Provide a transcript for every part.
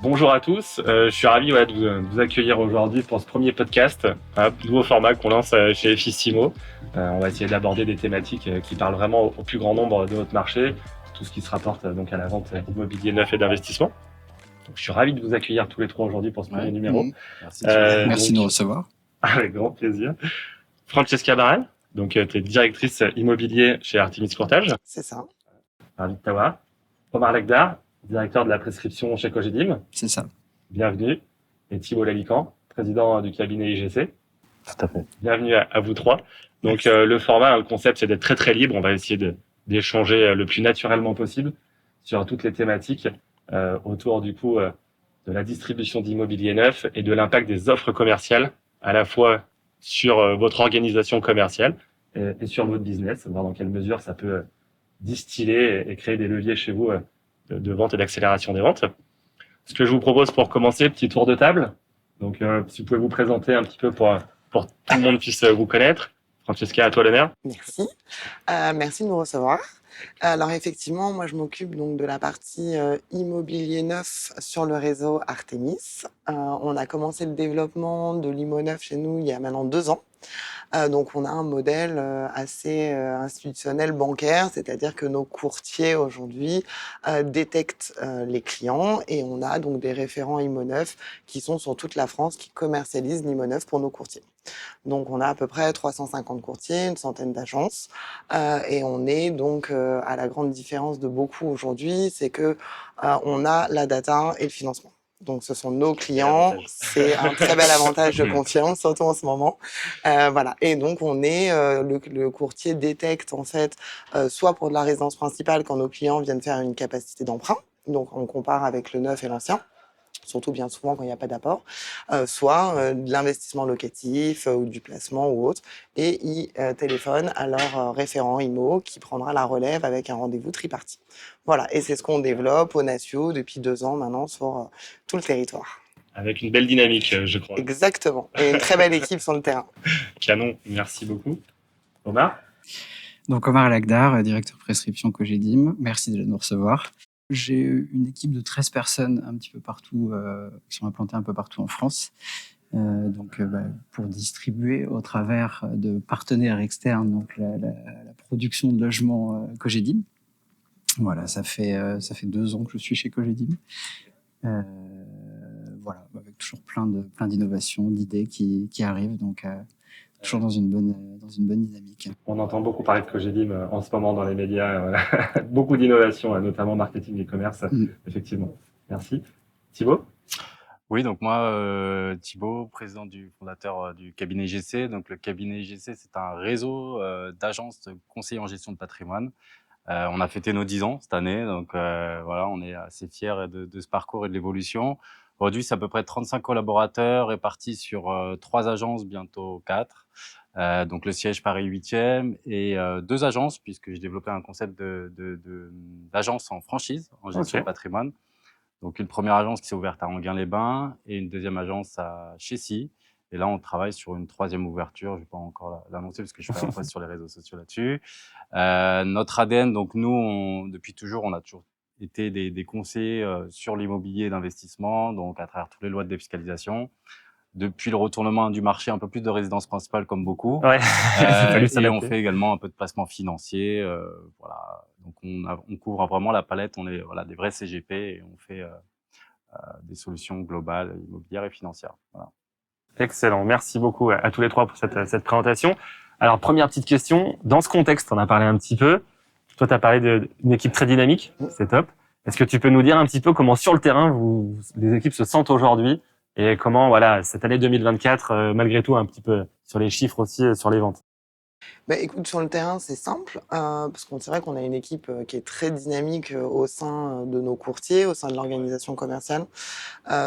Bonjour à tous, je suis ravi de vous accueillir aujourd'hui pour ce premier podcast, un nouveau format qu'on lance chez Fissimo. On va essayer d'aborder des thématiques qui parlent vraiment au plus grand nombre de notre marché, tout ce qui se rapporte donc à la vente immobilier neuf et d'investissement. Donc, je suis ravi de vous accueillir tous les trois aujourd'hui pour ce premier numéro. Merci, Merci de nous Donc, recevoir. avec grand plaisir. Francesca Barral, donc tu es directrice immobilier chez Artemis Courtage. C'est ça. Ravi de t'avoir. Omar Legdar, directeur de la prescription chez Cogedim. C'est ça. Bienvenue. Et Thibault Lalican, président du cabinet IGC. Tout à fait. Bienvenue à vous trois. Donc le format, le concept, c'est d'être très très libre. On va essayer d'échanger le plus naturellement possible sur toutes les thématiques autour du coup de la distribution d'immobilier neuf et de l'impact des offres commerciales à la fois sur votre organisation commerciale et sur votre business, voir dans quelle mesure ça peut distiller et créer des leviers chez vous de vente et d'accélération des ventes. Ce que je vous propose pour commencer, petit tour de table. Donc, si vous pouvez vous présenter un petit peu pour que tout le monde puisse vous connaître. Francesca, à toi l'honneur. Merci. Merci de nous recevoir. Alors effectivement, moi je m'occupe donc de la partie immobilier neuf sur le réseau Artemis. On a commencé le développement de l'IMO neuf chez nous il y a maintenant 2 ans. Donc on a un modèle assez institutionnel bancaire, c'est-à-dire que nos courtiers aujourd'hui détectent les clients et on a donc des référents IMO neuf qui sont sur toute la France qui commercialisent l'IMO neuf pour nos courtiers. Donc on a à peu près 350 courtiers, une centaine d'agences et on est donc à la grande différence de beaucoup aujourd'hui, c'est que on a la data et le financement. Donc ce sont nos clients, c'est un très bel avantage, je confirme, surtout en ce moment. Voilà. Et donc on est le courtier détecte en fait soit pour de la résidence principale quand nos clients viennent faire une capacité d'emprunt, donc on compare avec le neuf et l'ancien, surtout bien souvent quand il n'y a pas d'apport, soit de l'investissement locatif ou du placement ou autre, et ils téléphonent à leur référent IMO qui prendra la relève avec un rendez-vous tripartite. Voilà, et c'est ce qu'on développe au Natio depuis 2 ans maintenant sur tout le territoire. Avec une belle dynamique, je crois. Exactement, et une très belle équipe sur le terrain. Canon, merci beaucoup. Omar. Donc Omar Lagdar, directeur prescription Cogedim. Merci de nous recevoir. J'ai une équipe de 13 personnes un petit peu partout, qui sont implantées un peu partout en France. Pour distribuer au travers de partenaires externes donc la production de logements Cogedim. Voilà, ça fait 2 ans que je suis chez Cogedim. Voilà, avec toujours plein d'innovations, d'idées qui arrivent, donc toujours dans une bonne dynamique. On entend beaucoup parler de Cogedim en ce moment dans les médias, beaucoup d'innovations, notamment marketing et commerce, effectivement. Merci. Thibault. Oui, donc moi, Thibault, fondateur du cabinet IGC. Donc le cabinet IGC, c'est un réseau d'agences de conseillers en gestion de patrimoine. On a fêté nos 10 ans cette année, donc voilà, on est assez fiers de ce parcours et de l'évolution. Aujourd'hui, c'est à peu près 35 collaborateurs répartis sur 3 agences, bientôt 4. Donc le siège Paris 8e et 2 agences, puisque j'ai développé un concept d'agence en franchise, en gestion de patrimoine. Donc une première agence qui s'est ouverte à Enghien-les-Bains et une deuxième agence à Chessy. Et là, on travaille sur une 3e ouverture. Je ne vais pas encore l'annoncer parce que je fais un post sur les réseaux sociaux là-dessus. Notre ADN, donc nous, depuis toujours, on a toujours été des conseillers sur l'immobilier d'investissement, donc à travers toutes les lois de défiscalisation. Depuis le retournement du marché, un peu plus de résidence principale comme beaucoup. Ouais. Et on fait également un peu de placement financier. Voilà. Donc on couvre vraiment la palette. On est des vrais CGP et on fait des solutions globales, immobilières et financières. Voilà. Excellent. Merci beaucoup à tous les trois pour cette présentation. Alors, première petite question. Dans ce contexte, on a parlé un petit peu. Toi, tu as parlé d'une équipe très dynamique. C'est top. Est-ce que tu peux nous dire un petit peu comment, sur le terrain, les équipes se sentent aujourd'hui et comment, voilà, cette année 2024, malgré tout, un petit peu sur les chiffres aussi, sur les ventes? Écoute, sur le terrain, c'est simple, parce qu'on c'est vrai qu'on a une équipe qui est très dynamique au sein de nos courtiers, au sein de l'organisation commerciale.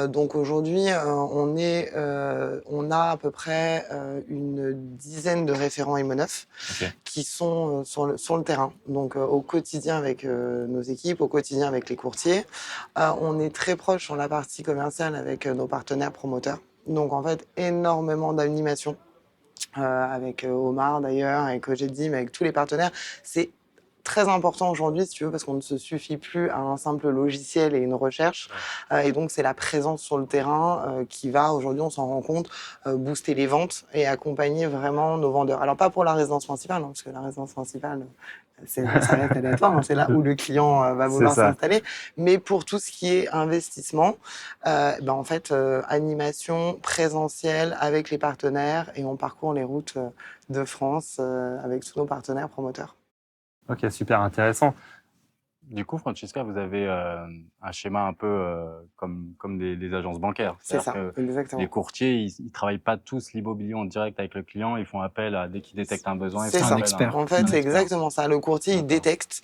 Donc aujourd'hui, on a à peu près une dizaine de référents IMO9 qui sont sur le terrain. Donc au quotidien avec nos équipes, au quotidien avec les courtiers. On est très proche sur la partie commerciale avec nos partenaires promoteurs. Donc en fait, énormément d'animation. Avec Omar d'ailleurs, avec Cogedim, avec tous les partenaires, c'est très important aujourd'hui, si tu veux, parce qu'on ne se suffit plus à un simple logiciel et une recherche. Et donc, c'est la présence sur le terrain qui va, aujourd'hui, on s'en rend compte, booster les ventes et accompagner vraiment nos vendeurs. Alors, pas pour la résidence principale, hein, parce que la résidence principale, ça reste aléatoire, hein, c'est là où le client va C'est vouloir ça. s'installer. Mais pour tout ce qui est investissement, en fait, animation présentielle avec les partenaires et on parcourt les routes de France avec tous nos partenaires promoteurs. Ok, super intéressant. Du coup, Francesca, vous avez un schéma un peu comme des agences bancaires. C'est C'est-à-dire ça, que exactement. les courtiers, ils travaillent pas tous l'immobilier en direct avec le client. Ils font appel dès qu'ils détectent un besoin, ils C'est font ça. appel expert. En fait, un c'est expert. exactement ça. Le courtier, il D'accord. détecte.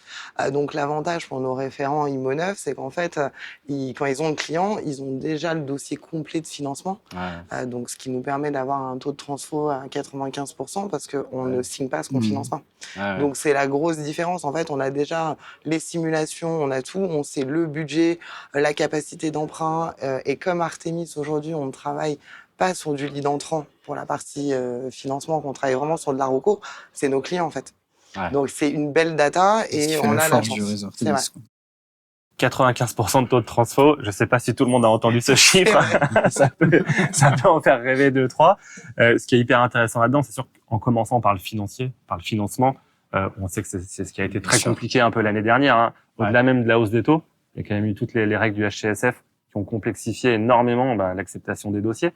Donc, l'avantage pour nos référents IMO9, c'est qu'en fait, quand ils ont le client, ils ont déjà le dossier complet de financement. Ouais. Donc, ce qui nous permet d'avoir un taux de transfo à 95% parce qu'on Ouais. ne signe pas ce qu'on finance pas. Ouais. Donc, c'est la grosse différence. En fait, on a déjà les simulations, on a tout. On sait le budget, la capacité d'emprunt. Et comme Artemis, aujourd'hui, on travaille pas sur du lead entrant pour la partie financement, qu'on travaille vraiment sur de la reco, c'est nos clients en fait. Ouais. Donc c'est une belle data C'est ce qui et fait on la a la force du chance. réseau C'est vrai. Artemis, quoi. 95% de taux de transfo. Je sais pas si tout le monde a entendu ce chiffre. ça peut en faire rêver deux, trois. Ce qui est hyper intéressant là-dedans, c'est sûr qu'en commençant par le financier, par le financement, on sait que c'est ce qui a été très compliqué un peu l'année dernière. Hein. Au-delà même de la hausse des taux, il y a quand même eu toutes les règles du HCSF qui ont complexifié énormément l'acceptation des dossiers.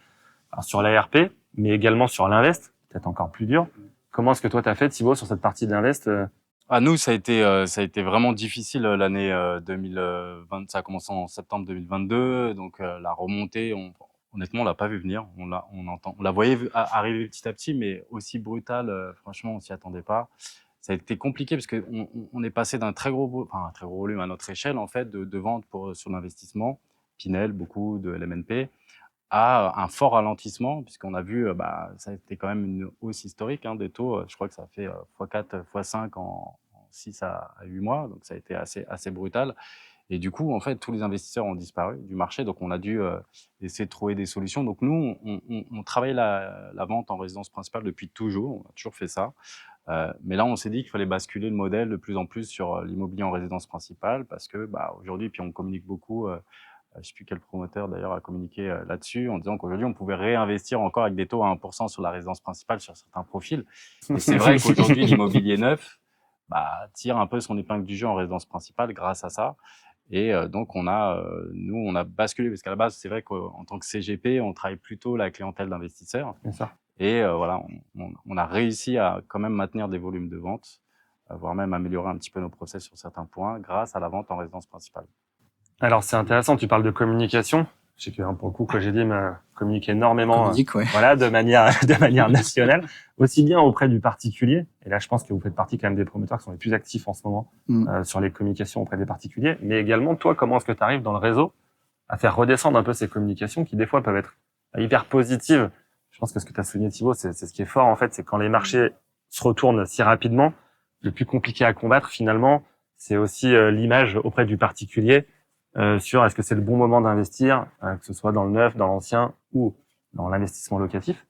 Alors, sur l'ARP, mais également sur l'invest, peut-être encore plus dur. Comment est-ce que toi, tu as fait, Thibaut, sur cette partie de l'invest Nous, ça a été vraiment difficile l'année 2020. Ça a commencé en septembre 2022. Donc, la remontée, honnêtement, on l'a pas vu venir. On la voyait arriver petit à petit, mais aussi brutale, franchement, on s'y attendait pas. Ça a été compliqué parce que on est passé d'un très gros volume à notre échelle, en fait, de vente sur l'investissement, Pinel, beaucoup de LMNP, à un fort ralentissement, puisqu'on a vu, ça a été quand même une hausse historique des taux. Je crois que ça a fait x4, x5 en 6 à 8 mois, donc ça a été assez brutal. Et du coup, en fait, tous les investisseurs ont disparu du marché, donc on a dû essayer de trouver des solutions. Donc nous, on travaille la vente en résidence principale depuis toujours, on a toujours fait ça. Mais là, on s'est dit qu'il fallait basculer le modèle de plus en plus sur l'immobilier en résidence principale, parce que aujourd'hui, puis on communique beaucoup. Je ne sais plus quel promoteur d'ailleurs a communiqué là-dessus en disant qu'aujourd'hui on pouvait réinvestir encore avec des taux à 1% sur la résidence principale sur certains profils. Et c'est vrai qu'aujourd'hui l'immobilier neuf tire un peu son épingle du jeu en résidence principale grâce à ça. Et donc on a basculé, parce qu'à la base c'est vrai qu'en tant que CGP on travaille plutôt la clientèle d'investisseurs. Bien sûr. Et voilà, on a réussi à quand même maintenir des volumes de vente, voire même améliorer un petit peu nos process sur certains points grâce à la vente en résidence principale. Alors, c'est intéressant, tu parles de communication. Je sais que, pour le coup, Cogedim communique énormément, voilà, de manière nationale, aussi bien auprès du particulier. Et là, je pense que vous faites partie quand même des promoteurs qui sont les plus actifs en ce moment sur les communications auprès des particuliers. Mais également, toi, comment est-ce que tu arrives dans le réseau à faire redescendre un peu ces communications qui, des fois, peuvent être hyper positives. Je pense que ce que tu as souligné, Thibaut, c'est ce qui est fort, en fait, c'est quand les marchés se retournent si rapidement, le plus compliqué à combattre, finalement, c'est aussi l'image auprès du particulier. Sur est-ce que c'est le bon moment d'investir, que ce soit dans le neuf, dans l'ancien ou dans l'investissement locatif.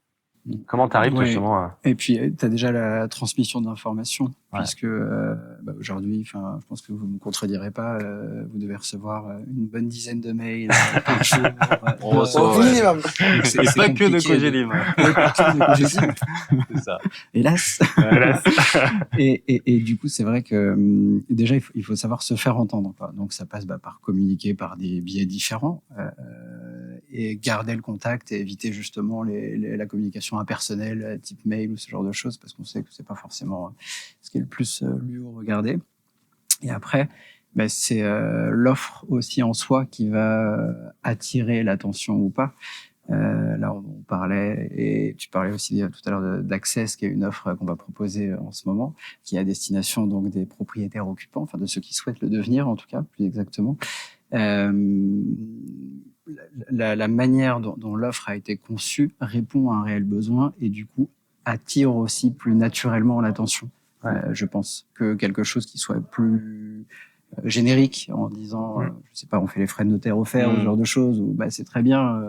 Comment tu arrives justement Et puis, tu as déjà la transmission d'informations, puisque aujourd'hui, je pense que vous ne me contredirez pas, vous devez recevoir une bonne dizaine de mails par jour. On reçoit au minimum. C'est pas que de Cogedim. C'est ça. Hélas. Et du coup, c'est vrai que déjà, il faut savoir se faire entendre, quoi. Donc, ça passe par communiquer par des biais différents et garder le contact et éviter justement la communication impersonnelle type mail ou ce genre de choses, parce qu'on sait que c'est pas forcément ce qui est le plus lu ou regardé. Et après, c'est l'offre aussi en soi qui va attirer l'attention ou pas. Là, on parlait, et tu parlais aussi tout à l'heure d'Access, qui est une offre qu'on va proposer en ce moment, qui est à destination donc des propriétaires occupants, enfin de ceux qui souhaitent le devenir en tout cas, plus exactement. La manière dont l'offre a été conçue répond à un réel besoin et du coup attire aussi plus naturellement l'attention. Je pense que quelque chose qui soit plus générique en disant, je sais pas, on fait les frais de notaire offerts ou ce genre de choses, ou c'est très bien.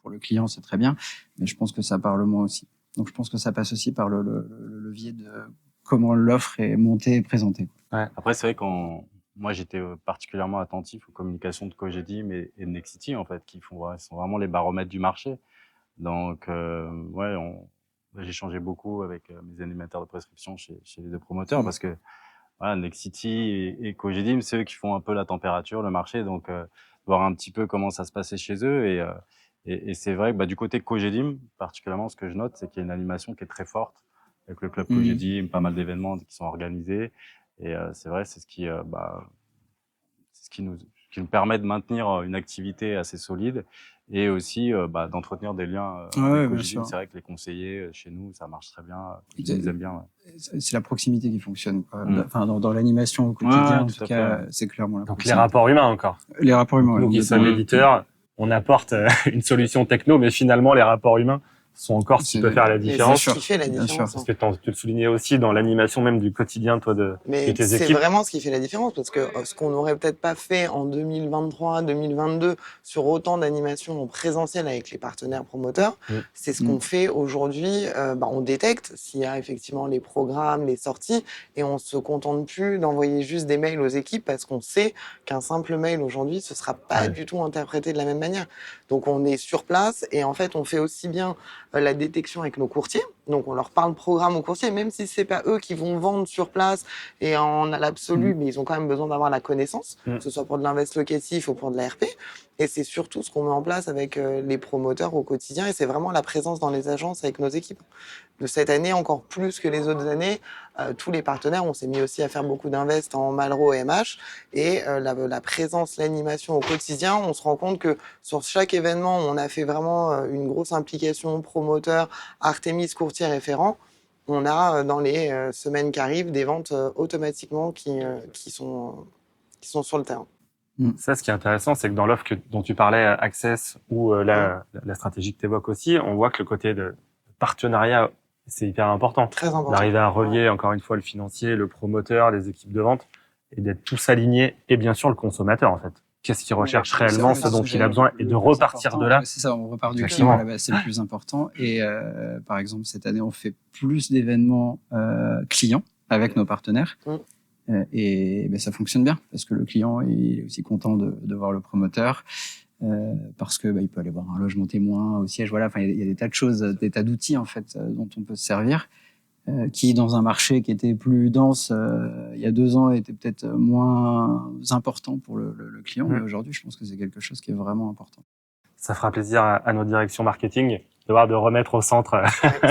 Pour le client, c'est très bien, mais je pense que ça parle moins aussi. Donc, je pense que ça passe aussi par le levier de comment l'offre est montée et présentée. Ouais. Après, c'est vrai moi, j'étais particulièrement attentif aux communications de Cogedim et de Nexity, en fait, sont vraiment les baromètres du marché. Donc, ouais, j'ai échangé beaucoup avec mes animateurs de prescription chez les deux promoteurs parce que voilà, Nexity et Cogedim, c'est eux qui font un peu la température, le marché, donc voir un petit peu comment ça se passait chez eux. Et c'est vrai que du côté Cogedim, particulièrement, ce que je note, c'est qu'il y a une animation qui est très forte avec le club Cogedim, pas mal d'événements qui sont organisés. Et c'est vrai, c'est ce qui nous permet de maintenir une activité assez solide et aussi d'entretenir des liens Ouais, avec bien Cogedim. sûr. C'est vrai que les conseillers chez nous, ça marche très bien. Cogedim, ils aiment bien. Ouais. C'est la proximité qui fonctionne, quoi. Mm. Enfin, dans l'animation au quotidien, Ouais, en tout tout à cas, fait. c'est clairement la Donc les proximité. rapports humains encore. Les rapports humains, Nous ouais, qui sommes complètement. éditeurs, on apporte une solution techno, mais finalement les rapports humains sont encore ce qui peut faire la Mais c'est différence. ce qui fait la Bien sûr. différence. Parce que tu le soulignais aussi dans l'animation même du quotidien, toi, de Mais tes c'est équipes. vraiment ce qui fait la différence parce que ce qu'on n'aurait peut-être pas fait en 2023, 2022 sur autant d'animations en présentiel avec les partenaires promoteurs, c'est ce qu'on fait aujourd'hui. On détecte s'il y a effectivement les programmes, les sorties, et on se contente plus d'envoyer juste des mails aux équipes parce qu'on sait qu'un simple mail aujourd'hui, ce sera pas du tout interprété de la même manière. Donc on est sur place et en fait on fait aussi bien la détection avec nos courtiers. Donc on leur parle programme aux courtiers, même si c'est pas eux qui vont vendre sur place et en à l'absolu, mais ils ont quand même besoin d'avoir la connaissance, que ce soit pour de l'invest locatif ou pour de la RP. Et c'est surtout ce qu'on met en place avec les promoteurs au quotidien, et c'est vraiment la présence dans les agences avec nos équipes. De cette année, encore plus que les autres années, tous les partenaires, on s'est mis aussi à faire beaucoup d'invest en Malraux et MH, et la présence, l'animation au quotidien, on se rend compte que sur chaque événement, on a fait vraiment une grosse implication promoteur, Artemis, courtier référent. On a dans les semaines qui arrivent des ventes automatiquement qui sont sur le terrain. Ça, ce qui est intéressant, c'est que dans l'offre dont tu parlais, Access, ou la stratégie que tu évoques aussi, on voit que le côté de partenariat, c'est hyper important. Très important. D'arriver à relier, encore une fois, le financier, le promoteur, les équipes de vente, et d'être tous alignés, et bien sûr le consommateur, en fait. Qu'est-ce qu'il recherche réellement, ce dont il a besoin, et de repartir de là. C'est ça, on repart du Exactement. client, c'est le plus important. Et par exemple, cette année, on fait plus d'événements clients avec nos partenaires. Et ça fonctionne bien parce que le client il est aussi content de voir le promoteur parce que il peut aller voir un logement témoin au siège. Voilà, enfin il y a des tas de choses, des tas d'outils en fait dont on peut se servir. Qui dans un marché qui était plus dense il y a 2 ans était peut-être moins important pour le client, mais aujourd'hui je pense que c'est quelque chose qui est vraiment important. Ça fera plaisir à nos directions marketing de remettre au centre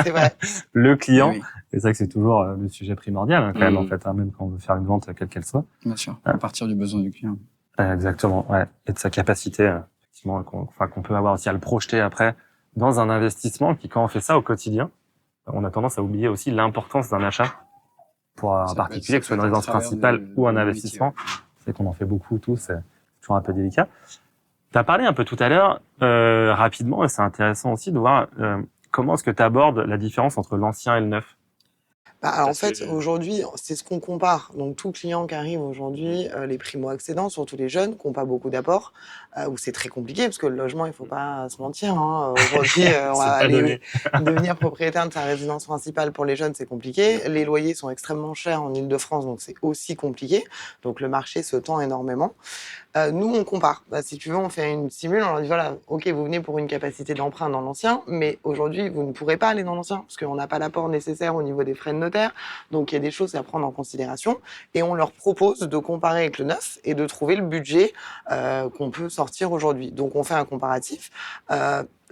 c'est vrai. le client. Oui. Et c'est vrai que c'est toujours le sujet primordial, quand même, en fait, même quand on veut faire une vente, quelle qu'elle soit. Bien sûr, à partir du besoin du client. Exactement, ouais. Et de sa capacité, effectivement, qu'on peut avoir aussi à le projeter après dans un investissement qui, quand on fait ça au quotidien, on a tendance à oublier aussi l'importance d'un achat pour un particulier, que ce soit une résidence principale ou un investissement. C'est qu'on en fait beaucoup tous, c'est toujours un peu délicat. Tu as parlé un peu tout à l'heure, rapidement, et c'est intéressant aussi de voir comment est-ce que tu abordes la différence entre l'ancien et le neuf. En fait, aujourd'hui, c'est ce qu'on compare. Donc, tout client qui arrive aujourd'hui, les primo-accédants, surtout les jeunes, qui n'ont pas beaucoup d'apports, où c'est très compliqué, parce que le logement, il faut pas se mentir, hein. Aujourd'hui, on va aller devenir propriétaire de sa résidence principale pour les jeunes, c'est compliqué. Les loyers sont extrêmement chers en Île-de-France, donc c'est aussi compliqué. Donc, le marché se tend énormément. Nous, on compare. Si tu veux, on fait une simule, on leur dit, voilà, ok, vous venez pour une capacité d'emprunt dans l'ancien, mais aujourd'hui, vous ne pourrez pas aller dans l'ancien, parce qu'on n'a pas l'apport nécessaire au niveau des frais de notaire. Donc, il y a des choses à prendre en considération. Et on leur propose de comparer avec le neuf et de trouver le budget qu'on peut sortir aujourd'hui. Donc, on fait un comparatif.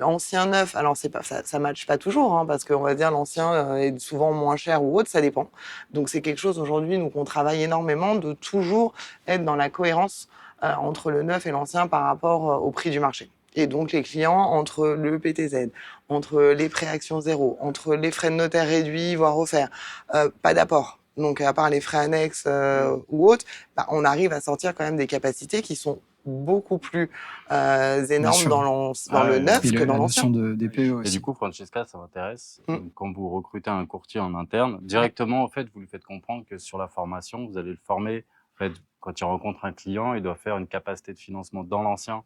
Ancien neuf, alors c'est pas ça matche pas toujours, hein, parce qu'on va dire l'ancien est souvent moins cher ou autre, ça dépend. Donc, c'est quelque chose aujourd'hui, nous, qu'on travaille énormément, de toujours être dans la cohérence entre le neuf et l'ancien par rapport au prix du marché. Et donc, les clients, entre le PTZ, entre les prêts actions zéro, entre les frais de notaire réduits, voire offerts, pas d'apport. Donc, à part les frais annexes ou autres, on arrive à sortir quand même des capacités qui sont beaucoup plus énormes dans le neuf que dans l'ancien. De DPE aussi. Et du coup, Francesca, ça m'intéresse. Quand vous recrutez un courtier en interne, directement, en fait, vous lui faites comprendre que sur la formation, vous allez le former. En fait, quand il rencontre un client, il doit faire une capacité de financement dans l'ancien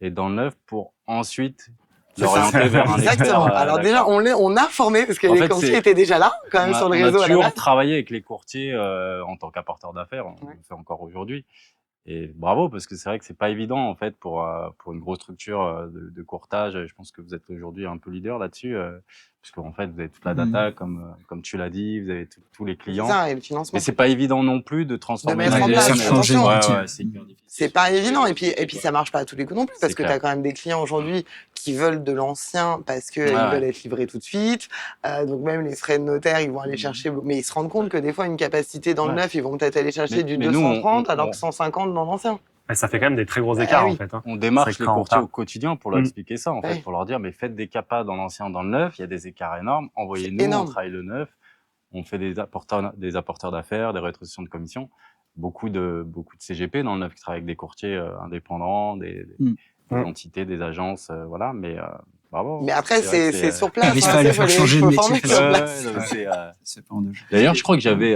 et dans le neuf pour ensuite C'est l'orienter ça. vers un expert. Exactement. Alors déjà, on a formé, parce que En les fait, courtiers c'est- étaient déjà là, quand même, sur le on a réseau à la toujours base. travaillé avec les courtiers en tant qu'apporteur d'affaires, on Ouais. le fait encore aujourd'hui. Et bravo, parce que c'est vrai que c'est pas évident en fait pour une grosse structure de courtage. Je pense que vous êtes aujourd'hui un peu leader là-dessus, parce qu'en fait vous avez toute la data, comme tu l'as dit, vous avez tous les C'est clients. ça, et le Mais financement. c'est pas évident non plus de transformer mettre une en ADN. place, faire changer attention. l'outil. C'est hyper difficile. C'est pas évident, et puis ça marche pas à tous les coups non plus, parce C'est que tu clair. as quand même des clients aujourd'hui qui veulent de l'ancien parce que Ouais, ils ouais. veulent être livrés tout de suite. Donc même les frais de notaire, ils vont aller chercher, mais ils se rendent compte que des fois une capacité dans le Ouais. neuf, ils vont peut-être aller chercher du Mais nous, 230 alors que 150 dans l'ancien. Et ça fait quand même des très gros Ah écarts, oui. en fait. Hein. on démarche C'est les quand on courtiers part. au quotidien pour leur expliquer ça, en fait, Ouais. pour leur dire, mais faites des capas dans l'ancien, dans le neuf, il y a des écarts énormes, C'est envoyez-nous, on énorme. travaille le neuf, on fait des apporteurs d'affaires, des rétrocessions de commissions, beaucoup de CGP dans le neuf qui travaillent avec des courtiers indépendants, des entités, des agences, voilà, mais bravo. Mais après, vrai que c'est sur place. N'arrive hein, pas à tu les sais, faire faut changer de métier former sur facilement. place. non, mais C'est pas en deux jours. D'ailleurs, je crois que j'avais,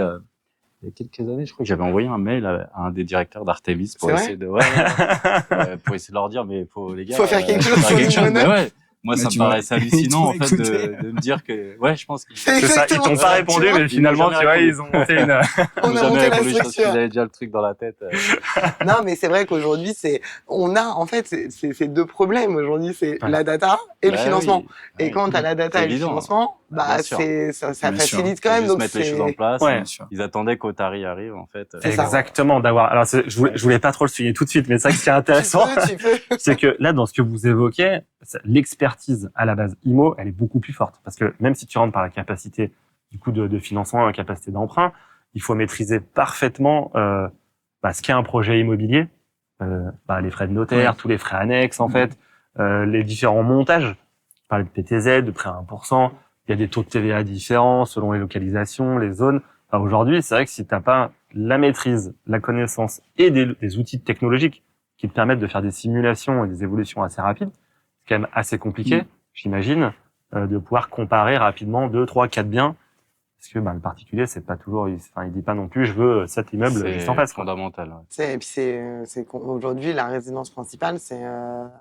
il y a quelques années, je crois que j'avais envoyé un mail à un des directeurs d'Artemis pour C'est essayer de, pour essayer de leur dire, mais les gars, Faut faire quelque chose faire sur quelque chose. l'humain. Mais ouais. Moi, Mais ça tu me vois, paraissait hallucinant, en tu fait, m'as de me dire que, ouais, je pense qu'ils C'est C'est ça, ils exactement t'ont pas ça, répondu, tu vois. mais finalement, jamais tu vois, répondu. ils ont monté une... On n'ont a jamais monté la répondu, je pense qu'ils structure. avaient déjà le truc dans la tête. Non, mais c'est vrai qu'aujourd'hui, en fait, c'est deux problèmes. Aujourd'hui, c'est Ouais. la data et le Bah financement. oui, Et oui. quand t'as la data C'est et le évident. financement, Bien sûr. ça Bien sûr. facilite quand Faut même. juste Donc mettre les choses en place. Ouais. Bien sûr. Ils attendaient qu'Otari arrive, en fait. C'est ça. Exactement, d'avoir... Alors, je voulais pas trop le souligner tout de suite, mais c'est vrai que ce qui est intéressant, tu peux. c'est que là, dans ce que vous évoquez, l'expertise à la base IMO, elle est beaucoup plus forte. Parce que même si tu rentres par la capacité du coup de financement, la capacité d'emprunt, il faut maîtriser parfaitement ce qu'est un projet immobilier, les frais de notaire, Ouais. tous les frais annexes en fait, les différents montages. On parlait de PTZ, de prêt à 1%, il y a des taux de TVA différents selon les localisations, les zones. Enfin, aujourd'hui, c'est vrai que si tu n'as pas la maîtrise, la connaissance et des outils technologiques qui te permettent de faire des simulations et des évolutions assez rapides, c'est quand même assez compliqué, j'imagine, de pouvoir comparer rapidement 2, 3, 4 biens. Parce que le particulier, c'est pas toujours, il dit pas non plus, je veux cet immeuble juste en face. C'est Quoi. fondamental. Ouais. Et puis aujourd'hui, la résidence principale, c'est un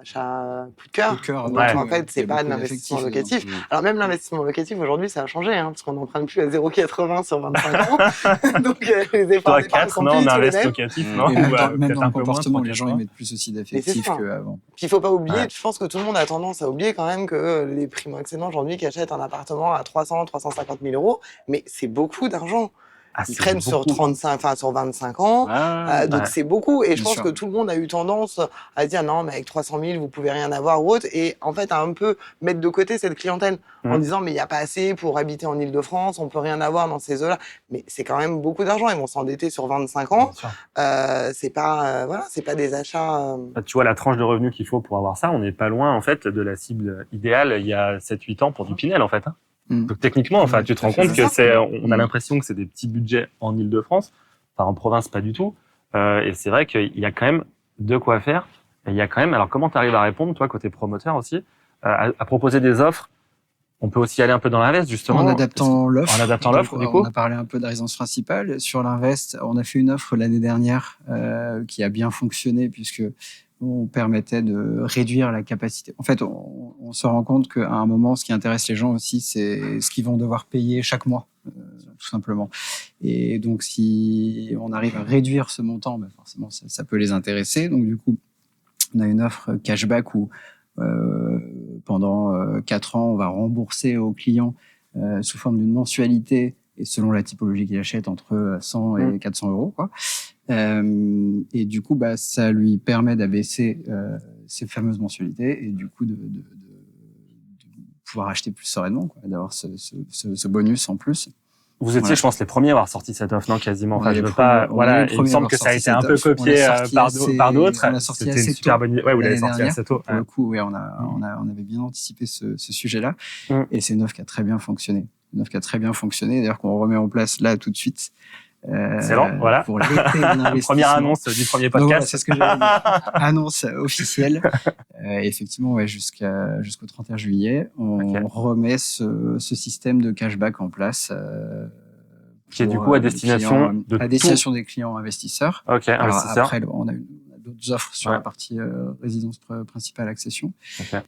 achat coup de cœur. Coup de cœur, Donc ouais. en fait, c'est Il y a pas de beaucoup l'investissement d'affectifs locatif. dedans. Alors même l'investissement locatif aujourd'hui, ça a changé, hein, parce qu'on n'emprunte plus à 0,80 sur 25 ans. Donc les efforts Toi, d'épargne 4, sont non, plus on du tout les investe mêmes. locatif, Mm. non Et Ou, même dans peut-être le un peu moins, comportement, 3, les gens 4, ils mettent plus aussi Mais d'affectifs c'est ça. qu'avant. Puis il faut pas oublier, Ouais. je pense que tout le monde a tendance à oublier quand même que les primo-accédants aujourd'hui qui achètent un appartement à 300, 350 000 euros, mais c'est beaucoup d'argent. Ah, Ils c'est prennent sur beaucoup. 25 ans. Donc Ouais. c'est beaucoup. Et je Bien pense sûr. que tout le monde a eu tendance à dire non, mais avec 300 000, vous pouvez rien avoir ou autre. Et en fait, à un peu mettre de côté cette clientèle en disant mais il n'y a pas assez pour habiter en Ile-de-France, on peut rien avoir dans ces eaux-là. Mais c'est quand même beaucoup d'argent. Ils vont s'endetter sur 25 ans. Bien sûr. C'est pas c'est pas des achats. Tu vois, la tranche de revenus qu'il faut pour avoir ça, on n'est pas loin, en fait, de la cible idéale il y a 7-8 ans pour du Pinel, en fait. Hein. Donc, techniquement, enfin, Ouais, tu te tout à rends fait. compte C'est que ça. on a l'impression que c'est des petits budgets en Ile-de-France. Enfin, en province, pas du tout. Et c'est vrai qu'il y a quand même de quoi faire. Et il y a quand même, alors comment tu arrives à répondre, toi, côté promoteur aussi, à proposer des offres? On peut aussi aller un peu dans l'invest, justement. En adaptant l'offre. En adaptant l'offre, du coup. On a parlé un peu de la résidence principale. Sur l'invest, on a fait une offre l'année dernière qui a bien fonctionné puisque on permettait de réduire la capacité. En fait, on se rend compte qu'à un moment, ce qui intéresse les gens aussi, c'est ce qu'ils vont devoir payer chaque mois, tout simplement. Et donc, si on arrive à réduire ce montant, ben forcément, ça peut les intéresser. Donc, du coup, on a une offre cashback où pendant 4 ans, on va rembourser aux clients sous forme d'une mensualité et selon la typologie qu'il achète entre 100 et 400 euros, quoi. Et du coup, ça lui permet d'abaisser ces fameuses mensualités et du coup de pouvoir acheter plus sereinement, quoi, d'avoir ce bonus en plus. Vous étiez, je pense, les premiers à avoir sorti cette offre, non, quasiment. Enfin, On est je les veux pas, premiers- voilà, on est les il me semble premiers que ça a à été avoir un peu sorti cette copié offre. On l'a sorti par d'autres. on l'a sorti C'était assez une super tôt, bonne idée. Ouais, vous l'avez l'année sorti dernière. assez tôt. Pour le coup, on avait bien anticipé ce sujet-là. Et c'est une offre qui a très bien fonctionné. D'ailleurs, qu'on remet en place là tout de suite. Excellent, voilà. Pour l'été de l'investissement. Première annonce du premier Donc voilà, podcast. c'est ce que j'allais dire. Annonce officielle. Effectivement, ouais, jusqu'au 31 juillet, on remet ce système de cashback en place. Qui est du coup à destination des clients investisseurs. Ok, Alors investisseurs. après, on a d'autres offres sur la partie résidence principale accession. Okay.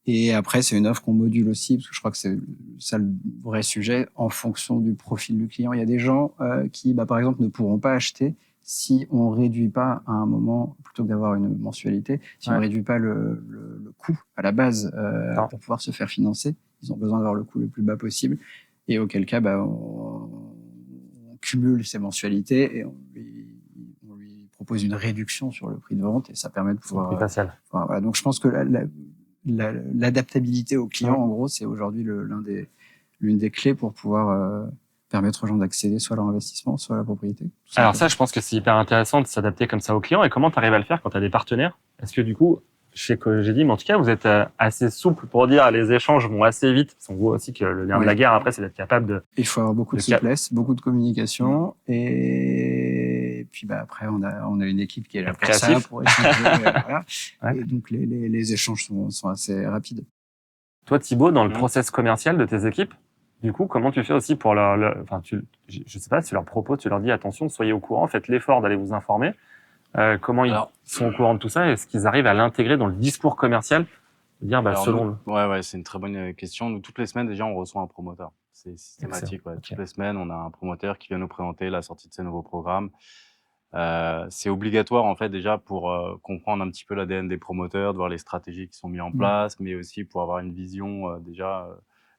Et après, c'est une offre qu'on module aussi, parce que je crois que c'est ça le vrai sujet, en fonction du profil du client. Il y a des gens qui, par exemple, ne pourront pas acheter si on réduit pas à un moment, plutôt que d'avoir une mensualité, si on réduit pas le coût à la base pour pouvoir se faire financer. Ils ont besoin d'avoir le coût le plus bas possible. Et auquel cas, on cumule ces mensualités et on lui propose une réduction sur le prix de vente et ça permet de pouvoir... C'est plus facile. Voilà. Donc, je pense que l'adaptabilité au client, en gros, c'est aujourd'hui l'une des clés pour pouvoir permettre aux gens d'accéder soit à leur investissement, soit à la propriété. Alors ça, je pense que c'est hyper intéressant de s'adapter comme ça aux clients. Et comment tu arrives à le faire quand tu as des partenaires? Est-ce que du coup, je sais que j'ai dit, mais en tout cas, vous êtes assez souple pour dire les échanges vont assez vite. Parce qu'on voit aussi que le lien de la guerre, après, c'est d'être capable de... Il faut avoir beaucoup de souplesse, beaucoup de communication. Et puis après, on a une équipe qui est là pour ça, pour échanger. Et donc, les échanges sont assez rapides. Toi, Thibaut, dans le process commercial de tes équipes, du coup, comment tu fais aussi pour enfin, je sais pas, tu leur proposes, tu leur dis attention, soyez au courant, faites l'effort d'aller vous informer. Comment ils sont au courant de tout ça? Est-ce qu'ils arrivent à l'intégrer dans le discours commercial? Dire, selon ouais, c'est une très bonne question. Nous, toutes les semaines, déjà, on reçoit un promoteur. C'est systématique, ouais. Okay. Toutes les semaines, on a un promoteur qui vient nous présenter la sortie de ses nouveaux programmes. C'est obligatoire, en fait, déjà, pour comprendre un petit peu l'ADN des promoteurs, de voir les stratégies qui sont mises en place, mais aussi pour avoir une vision,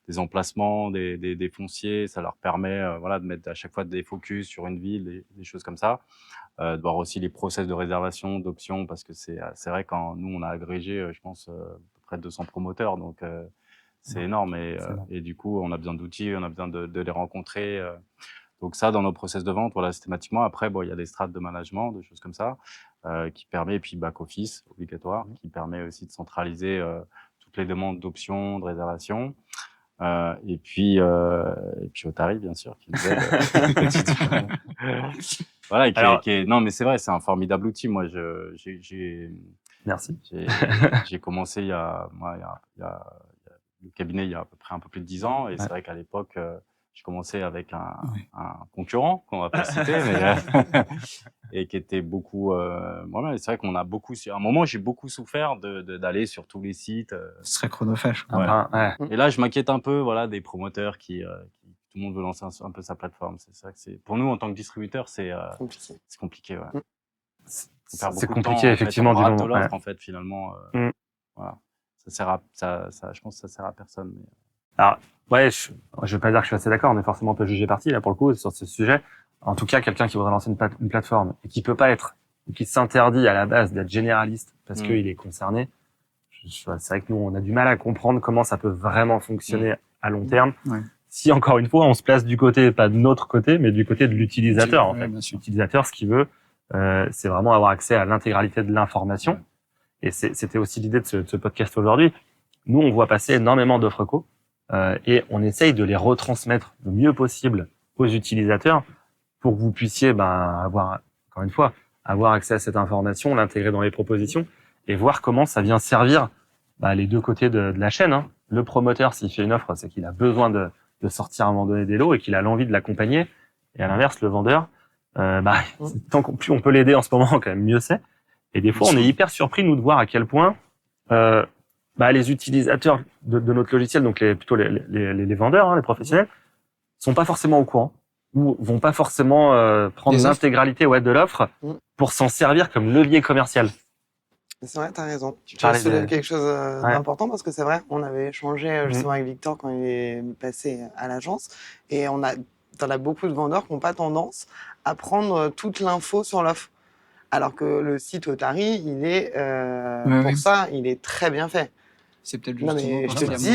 des emplacements, des fonciers. Ça leur permet, de mettre à chaque fois des focus sur une ville, des choses comme ça. De voir aussi les process de réservation, d'options, parce que c'est vrai quand nous, on a agrégé, je pense, près de 200 promoteurs, donc c'est énorme. Et du coup, on a besoin d'outils, on a besoin de les rencontrer. Donc ça, dans nos process de vente, systématiquement. Après, il y a des strates de management, des choses comme ça, qui permet, et puis back-office, obligatoire, qui permet aussi de centraliser toutes les demandes d'options, de réservation. Et puis au tarif, bien sûr, qui nous aide. Voilà, non, mais c'est vrai, c'est un formidable outil. Moi, Merci. J'ai commencé il y a le cabinet il y a à peu près un peu plus de 10 ans, et c'est vrai qu'à l'époque, j'ai commencé avec un concurrent qu'on va pas citer, mais et qui était beaucoup. C'est vrai qu'on a beaucoup. À un moment, j'ai beaucoup souffert d'aller sur tous les sites. Ce serait chronophage. Et là, je m'inquiète un peu, des promoteurs qui tout le monde veut lancer un peu sa plateforme. C'est ça que c'est. Pour nous, en tant que distributeur, c'est compliqué. Ouais. C'est compliqué, effectivement, du moment. En fait, finalement, voilà. Je pense que ça sert à personne. Mais... Alors, je vais pas dire que je suis assez d'accord. On est forcément un peu jugé parti là pour le coup sur ce sujet. En tout cas, quelqu'un qui voudrait lancer une plateforme et qui peut pas être, ou qui s'interdit à la base d'être généraliste parce qu'il est concerné. C'est vrai que nous, on a du mal à comprendre comment ça peut vraiment fonctionner à long terme. Si encore une fois, on se place du côté, pas de notre côté, mais du côté de l'utilisateur. En fait, l'utilisateur, ce qu'il veut, c'est vraiment avoir accès à l'intégralité de l'information. Et c'était aussi l'idée de ce podcast aujourd'hui. Nous, on voit passer énormément d'offres co. Et on essaye de les retransmettre le mieux possible aux utilisateurs pour que vous puissiez avoir, encore une fois, avoir accès à cette information, l'intégrer dans les propositions et voir comment ça vient servir les deux côtés de la chaîne. Hein. Le promoteur, s'il fait une offre, c'est qu'il a besoin de sortir à un moment donné des lots et qu'il a l'envie de l'accompagner. Et à l'inverse, le vendeur, tant qu'on plus on peut l'aider en ce moment, quand même mieux c'est. Et des fois, on est hyper surpris, nous, de voir à quel point les utilisateurs de notre logiciel, donc plutôt les vendeurs, les professionnels, sont pas forcément au courant ou vont pas forcément prendre l'intégralité de l'offre pour s'en servir comme levier commercial. C'est vrai, t'as raison. Tu as soulevé quelque chose d'important parce que c'est vrai, on avait échangé justement avec Victor quand il est passé à l'agence et t'en as beaucoup de vendeurs qui n'ont pas tendance à prendre toute l'info sur l'offre. Alors que le site Otari, il est ça, il est très bien fait. C'est peut-être justement. Non mais je te dis,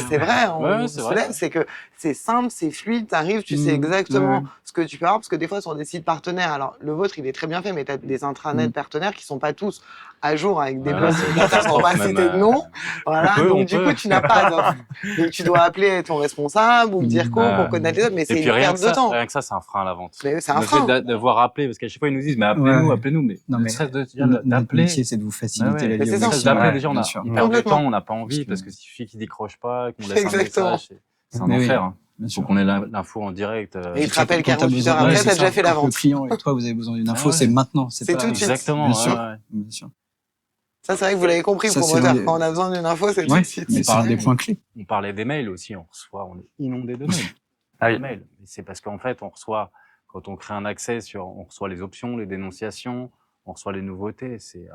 c'est vrai, c'est que c'est simple, c'est fluide, t'arrives, tu sais exactement ce que tu peux avoir, parce que des fois sur des sites partenaires, alors le vôtre il est très bien fait, mais t'as des intranets partenaires qui sont pas tous à jour avec des prestataires sans pas citer de nom. Voilà, donc du coup tu n'as pas d'offre. Donc tu dois appeler ton responsable ou dire quoi pour connaître les autres, mais c'est une perte de temps. Rien que ça, c'est un frein à la vente. C'est un frein. De devoir appeler, parce qu'à chaque fois ils nous disent, mais appelez-nous, mais non mais notre métier c'est de vous faciliter la vie. D'appeler déjà, on perd du temps, on n'a pas envie, parce que s'il suffit qu'il décroche pas, qu'on laisse un message, c'est un enfer. Bien faut sûr. qu'on ait l'info en direct. Et il te rappelle Quand t'as 48 besoin heures de- après, ouais, t'as c'est déjà ça. fait la Quand le vente. client et toi, vous avez besoin d'une info, Ah ouais. c'est maintenant. C'est pas... tout de suite. Exactement. Bien ouais, sûr. ouais. Bien sûr. Ça, c'est vrai que vous l'avez compris, Ça, c'est promoteur. l'un des- Quand on a besoin d'une info, c'est tout Ouais, de suite. mais c'est un des pareil. points clés. On parlait des mails aussi, on est inondé de mails. Ah oui. Mails. Et c'est parce qu'en fait, on reçoit, quand on crée un accès on reçoit les options, les dénonciations, on reçoit les nouveautés, c'est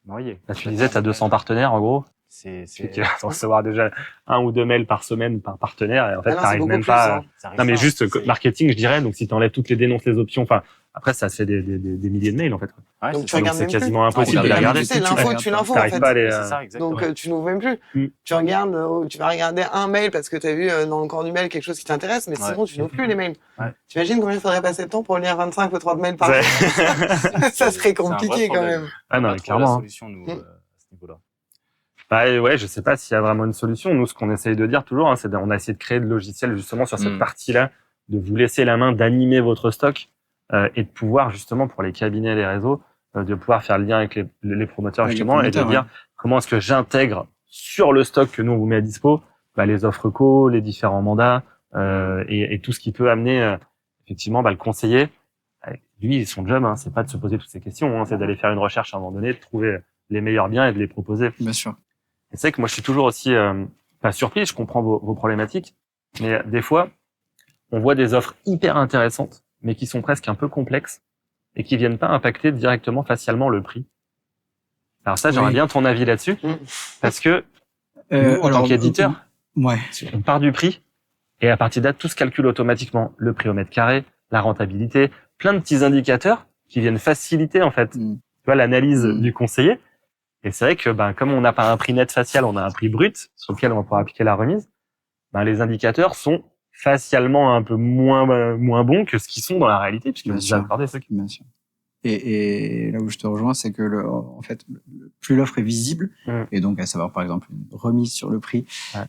noyé. Là, tu disais, tu as 200 partenaires, en gros. Tu vas recevoir déjà 1 ou 2 mails par semaine par partenaire, et en fait, Ah non, c'est t'arrives beaucoup même plus, pas. hein. Non, mais juste marketing, je dirais. Donc, si t'enlèves toutes les dénonces, les options, enfin, après, ça fait des milliers de mails, en fait. Ouais, Donc, c'est tu ça. regardes C'est même plus. quasiment impossible de les regarder. Tu sais, l'info tue l'info, en T'arrives fait. pas à les. C'est ça, exactement. Donc, tu n'ouvres même plus. Mm. Tu regardes, tu vas regarder un mail parce que tu as vu dans le corps du mail quelque chose qui t'intéresse, mais Ouais. sinon, tu n'ouvres plus les mails. Ouais. T'imagines combien il faudrait passer de temps pour lire 25 ou 30 mails par jour? Ça serait C'est un vrai compliqué, quand problème. même. Ah non, On a mais trouvé la clairement. solution, nous, à ce niveau-là. Bah, ouais, je sais pas s'il y a vraiment une solution. Nous, ce qu'on essaye de dire toujours, hein, on a essayé de créer de logiciels justement sur cette partie-là, de vous laisser la main d'animer votre stock et de pouvoir justement pour les cabinets et les réseaux, de pouvoir faire le lien avec les promoteurs Avec les justement et de promoteurs, dire comment est-ce que j'intègre sur le stock que nous on vous met à dispo, les offres co, les différents mandats et tout ce qui peut amener effectivement le conseiller. Lui, son job, hein, c'est pas de se poser toutes ces questions, hein, c'est d'aller faire une recherche à un moment donné, de trouver les meilleurs biens et de les proposer. Bien sûr. Et c'est que moi, je suis toujours aussi pas surpris, je comprends vos problématiques, mais des fois, on voit des offres hyper intéressantes, mais qui sont presque un peu complexes et qui viennent pas impacter directement facialement le prix. Alors ça, j'aimerais Oui. bien ton avis là-dessus, parce que nous, en tant alors, qu'éditeur, ouais. on part du prix et à partir de là, tout se calcule automatiquement. Le prix au mètre carré, la rentabilité, plein de petits indicateurs qui viennent faciliter en fait, tu vois, l'analyse du conseiller. Et c'est vrai que comme on n'a pas un prix net facial, on a un prix brut sur lequel on va pouvoir appliquer la remise. Les indicateurs sont facialement un peu moins bons que ce qu'ils sont dans la réalité, puisque vous accordez ce qui. Bien sûr. Et là où je te rejoins, c'est que en fait, plus l'offre est visible, et donc à savoir par exemple une remise sur le prix,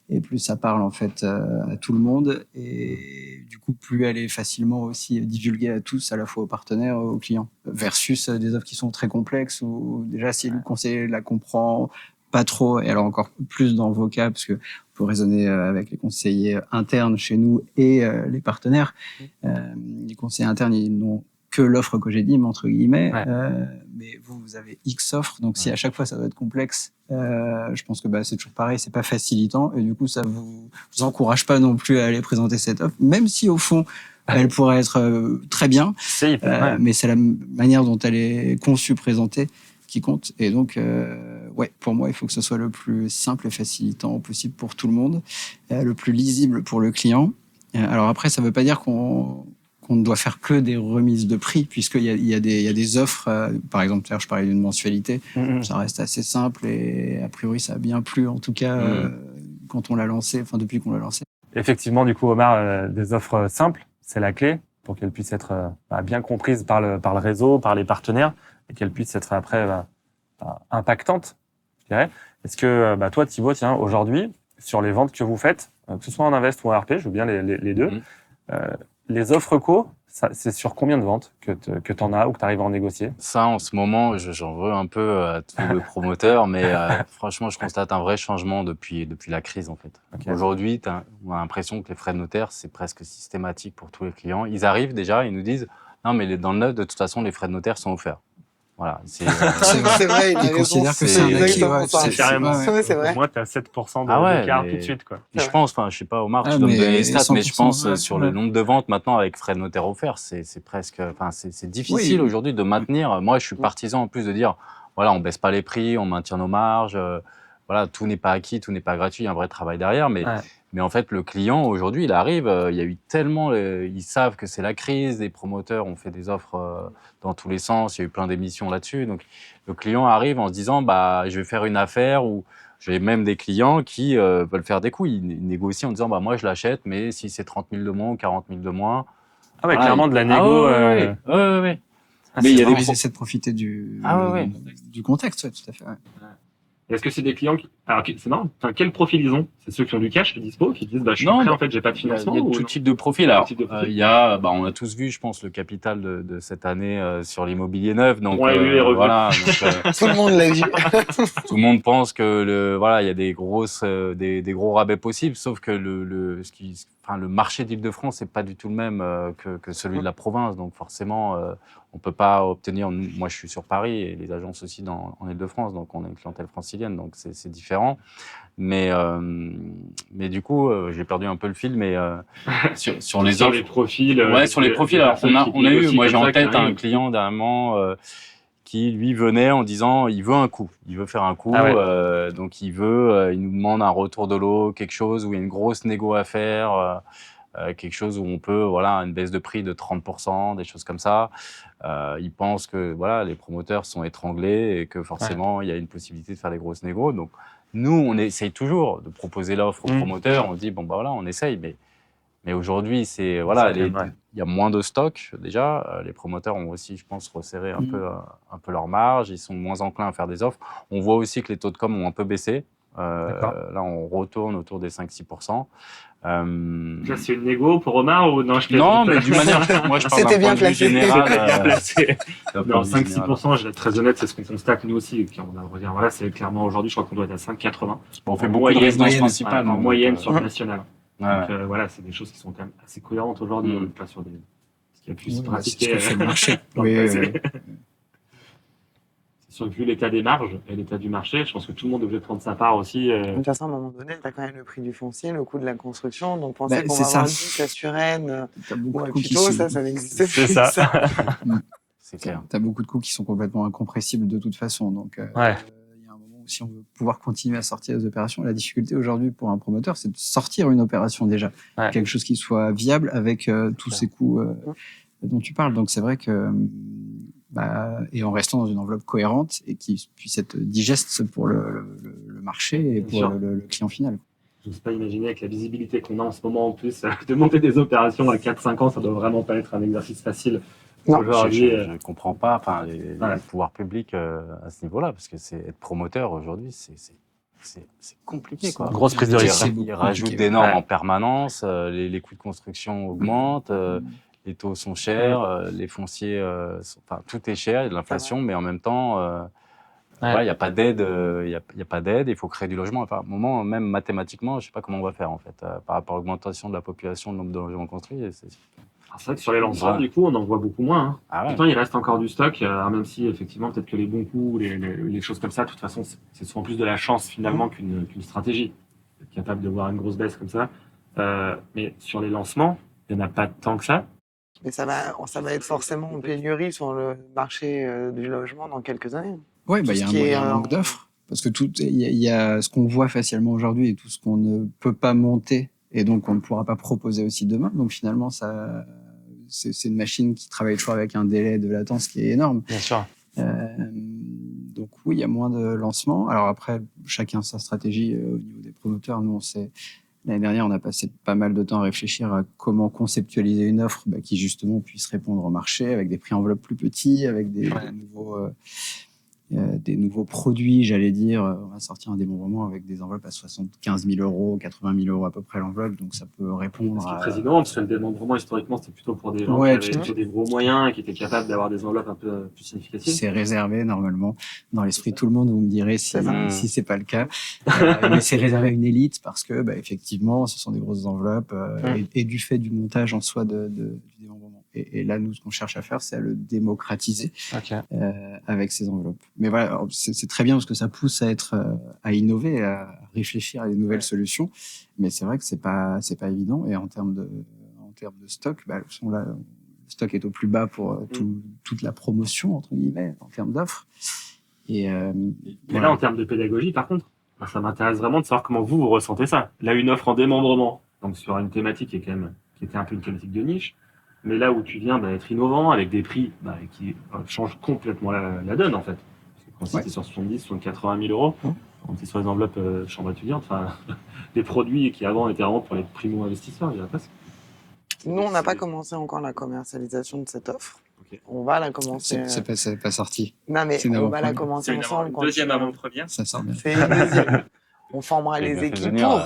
et plus ça parle en fait à tout le monde, et du coup plus elle est facilement aussi divulguée à tous, à la fois aux partenaires, aux clients, versus des offres qui sont très complexes où déjà si le conseiller la comprend pas trop, et alors encore plus dans vos cas, parce que on peut raisonner avec les conseillers internes chez nous et les partenaires. Les conseillers internes, ils n'ont que l'offre que j'ai dit, entre guillemets, mais vous avez X offres, donc si à chaque fois ça doit être complexe, je pense que c'est toujours pareil, c'est pas facilitant, et du coup ça vous encourage pas non plus à aller présenter cette offre, même si au fond elle pourrait être très bien, mais c'est la manière dont elle est conçue, présentée, qui compte. Et donc, pour moi, il faut que ce soit le plus simple et facilitant possible pour tout le monde, le plus lisible pour le client. Alors après, ça veut pas dire qu'on ne doit faire que des remises de prix, puisqu'il y a des offres, par exemple, je parlais d'une mensualité, ça reste assez simple, et a priori, ça a bien plu, en tout cas, quand on l'a lancé, enfin, depuis qu'on l'a lancé. Effectivement, du coup, Omar, des offres simples, c'est la clé pour qu'elles puissent être bien comprises par le réseau, par les partenaires, et qu'elles puissent être après impactantes, je dirais. Est-ce que toi, Thibaut, tiens, aujourd'hui, sur les ventes que vous faites, que ce soit en Invest ou en RP, je veux bien les deux, les offres co, c'est sur combien de ventes que tu en as ou que tu arrives à en négocier? Ça, en ce moment, j'en veux un peu à tous les promoteurs, mais franchement, je constate un vrai changement depuis la crise, en fait. Okay. Aujourd'hui, on a l'impression que les frais de notaire, c'est presque systématique pour tous les clients. Ils arrivent déjà, ils nous disent « Non, mais dans le neuf, de toute façon, les frais de notaire sont offerts. » Voilà. C'est vrai, ils considèrent que c'est un acquis. C'est carrément. C'est vrai. Moi, tu as 7% d'écart tout de suite, quoi. Je pense, je sais pas, Omar, tu dois me donner les stats, mais je pense sur le nombre de ventes maintenant avec frais de notaire offerts, c'est presque, c'est difficile aujourd'hui de maintenir. Moi, je suis partisan en plus de dire, voilà, on baisse pas les prix, on maintient nos marges, voilà, tout n'est pas acquis, tout n'est pas gratuit, il y a un vrai travail derrière, mais en fait, le client, aujourd'hui, il arrive, il y a eu tellement, ils savent que c'est la crise, les promoteurs ont fait des offres dans tous les sens, il y a eu plein d'émissions là-dessus, donc le client arrive en se disant, je vais faire une affaire, ou j'ai même des clients qui veulent faire des coups, ils négocient en disant, moi, je l'achète, mais si c'est 30 000 de moins ou 40 000 de moins. Ah ouais, voilà, clairement de la négo. Mais il y a des essaient de profiter du contexte, tout à fait. Est-ce que c'est des clients qui... Alors, c'est marrant. Enfin, quel profil ils ont? C'est ceux qui ont du cash dispo, qui disent, bah, je suis Non, prêt, bah, en fait, j'ai pas de Il y a, financement, il y a ou tout non? type de profil. Tout Alors, type de profil. il y a, on a tous vu, je pense, le capital de cette année sur l'immobilier neuf. Donc, On l'a vu et revu. voilà. Donc, Tout le monde l'a vu. tout le monde pense que voilà, il y a des des gros rabais possibles, sauf que le marché d'Île-de-France n'est pas du tout le même que celui de la province. Donc, forcément, on peut pas obtenir. Moi, je suis sur Paris et les agences aussi en Île-de-France, donc on a une clientèle francilienne, donc c'est différent. Mais du coup, j'ai perdu un peu le fil, mais sur les Sur offres. les profils. Ouais, sur les profils. des Alors, personnes qui on a eu, négocient moi j'ai comme en ça, qui tête un arrivent. client dernièrement qui lui venait en disant il veut un coup, il veut faire un coup, Ah ouais. donc il nous demande un retour de l'eau, quelque chose où il y a une grosse négo à faire, quelque chose où on peut, voilà, une baisse de prix de 30%, des choses comme ça. Il pense que voilà, les promoteurs sont étranglés et que forcément il y a une possibilité de faire des grosses négos. Donc nous, on essaye toujours de proposer l'offre aux promoteurs. On se dit bon bah voilà, on essaye, mais aujourd'hui, c'est voilà, Ça, ouais. il y a moins de stock déjà. Les promoteurs ont aussi, je pense, resserré un peu leur marge. Ils sont moins enclins à faire des offres. On voit aussi que les taux de com ont un peu baissé. Là, on retourne autour des 5-6%. Là, c'est une négo pour Omar ou non? Non, mais d'une manière, moi, je parle C'était d'un bien point de vue placé. général. Bien placé. d'un point Non, de vue général. 5-6%, je vais être très honnête, c'est ce qu'on constate nous aussi. Et puis on va dire, voilà, c'est clairement aujourd'hui, je crois qu'on doit être à 5,80. On fait En beaucoup de moyenne, résidences moyenne. principales. En nous, moyenne donc, sur le national. ouais. Donc voilà, c'est des choses qui sont quand même assez cohérentes aujourd'hui. On n'est pas sur ce qui a pu se Ouais, c'est pratiquer ce que fait le marché. dans le Oui, passé. oui. C'est sûr que vu l'état des marges et l'état du marché, je pense que tout le monde est obligé de prendre sa part aussi. De toute façon, à un moment donné, tu as quand même le prix du foncier, le coût de la construction. Donc, penser Bah, qu'on c'est va avoir ça. 10 à Suresnes T'as ou beaucoup à de coûts qui Puteaux, sont... ça n'existe C'est plus. ça. C'est clair. T'as beaucoup de coûts qui sont complètement incompressibles de toute façon. Donc, Ouais. il y a un moment où si on veut pouvoir continuer à sortir les opérations, la difficulté aujourd'hui pour un promoteur, c'est de sortir une opération déjà. Ouais. Quelque chose qui soit viable avec tous ces coûts dont tu parles. Donc, c'est vrai que, et en restant dans une enveloppe cohérente et qui puisse être digeste pour le marché et Bien pour sûr. le client final. Je n'ose pas imaginer avec la visibilité qu'on a en ce moment en plus, de monter des opérations à 4-5 ans, ça doit vraiment pas être un exercice facile. Non. Aujourd'hui, Je ne comprends pas les pouvoirs publics à ce niveau-là, parce que être promoteur aujourd'hui, c'est compliqué. Quoi. Grosse prise de risque. Ils rajoutent des normes en permanence, les coûts de construction augmentent, les taux sont chers, les fonciers, tout est cher, il y a de l'inflation, mais en même temps, il n'y a pas d'aide, il faut créer du logement. Enfin, à un moment, même mathématiquement, je ne sais pas comment on va faire en fait, par rapport à l'augmentation de la population, le nombre de logements construits. Alors, c'est vrai que sur les lancements, du coup, on en voit beaucoup moins. Hein. Ah ouais. Pourtant, il reste encore du stock, même si effectivement, peut-être que les bons coups, les choses comme ça, de toute façon, c'est souvent plus de la chance finalement qu'une stratégie. Être capable de voir une grosse baisse comme ça. Mais sur les lancements, il n'y en a pas tant que ça. Mais ça va être forcément en pénurie sur le marché du logement dans quelques années. Oui, Tout il ce y qui est, a un manque d'offres. Parce que il y a ce qu'on voit facialement aujourd'hui et tout ce qu'on ne peut pas monter et donc on ne pourra pas proposer aussi demain. Donc finalement, c'est une machine qui travaille toujours avec un délai de latence qui est énorme. Bien sûr. Donc oui, il y a moins de lancements. Alors après, chacun sa stratégie au niveau des promoteurs. Nous, l'année dernière, on a passé pas mal de temps à réfléchir à comment conceptualiser une offre qui justement puisse répondre au marché avec des prix enveloppes plus petits, avec des nouveaux produits, j'allais dire. On va sortir un démembrement avec des enveloppes à 75 000 euros, 80 000 euros à peu près l'enveloppe, donc ça peut répondre à... C'est très innovant, parce que le démembrement, historiquement, c'était plutôt pour des gens qui avaient plutôt des gros moyens et qui étaient capables d'avoir des enveloppes un peu plus significatives. C'est réservé, normalement, dans l'esprit de tout le monde, vous me direz si c'est pas le cas. Mais c'est réservé à une élite parce que, effectivement, ce sont des grosses enveloppes et du fait du montage en soi du démembrement. Et là, nous, ce qu'on cherche à faire, c'est à le démocratiser avec ces enveloppes. Mais voilà, c'est très bien parce que ça pousse à innover, à réfléchir à des nouvelles solutions. Mais c'est vrai que c'est pas évident. Et en termes de stock, le stock est au plus bas pour toute la promotion, entre guillemets, en termes d'offres. Mais là, en termes de pédagogie, par contre, ça m'intéresse vraiment de savoir comment vous ressentez ça. Là, une offre en démembrement, donc sur une thématique qui était un peu une thématique de niche. Mais là où tu viens être innovant avec des prix qui changent complètement la donne en fait. Parce que quand c'est sur 70, 80 000 euros, quand c'est sur les enveloppes chambre étudiante, des produits qui avant étaient vraiment pour les primo-investisseurs, je dirais presque. Nous, on n'a pas commencé encore la commercialisation de cette offre. Ok. On va la commencer. C'est pas sorti. Non, mais c'est une on va la avant-première. commencer C'est ensemble. une deuxième avant-première. Ça sort bien. C'est une deuxième. On formera J'ai les bien fait équipes venir, pour.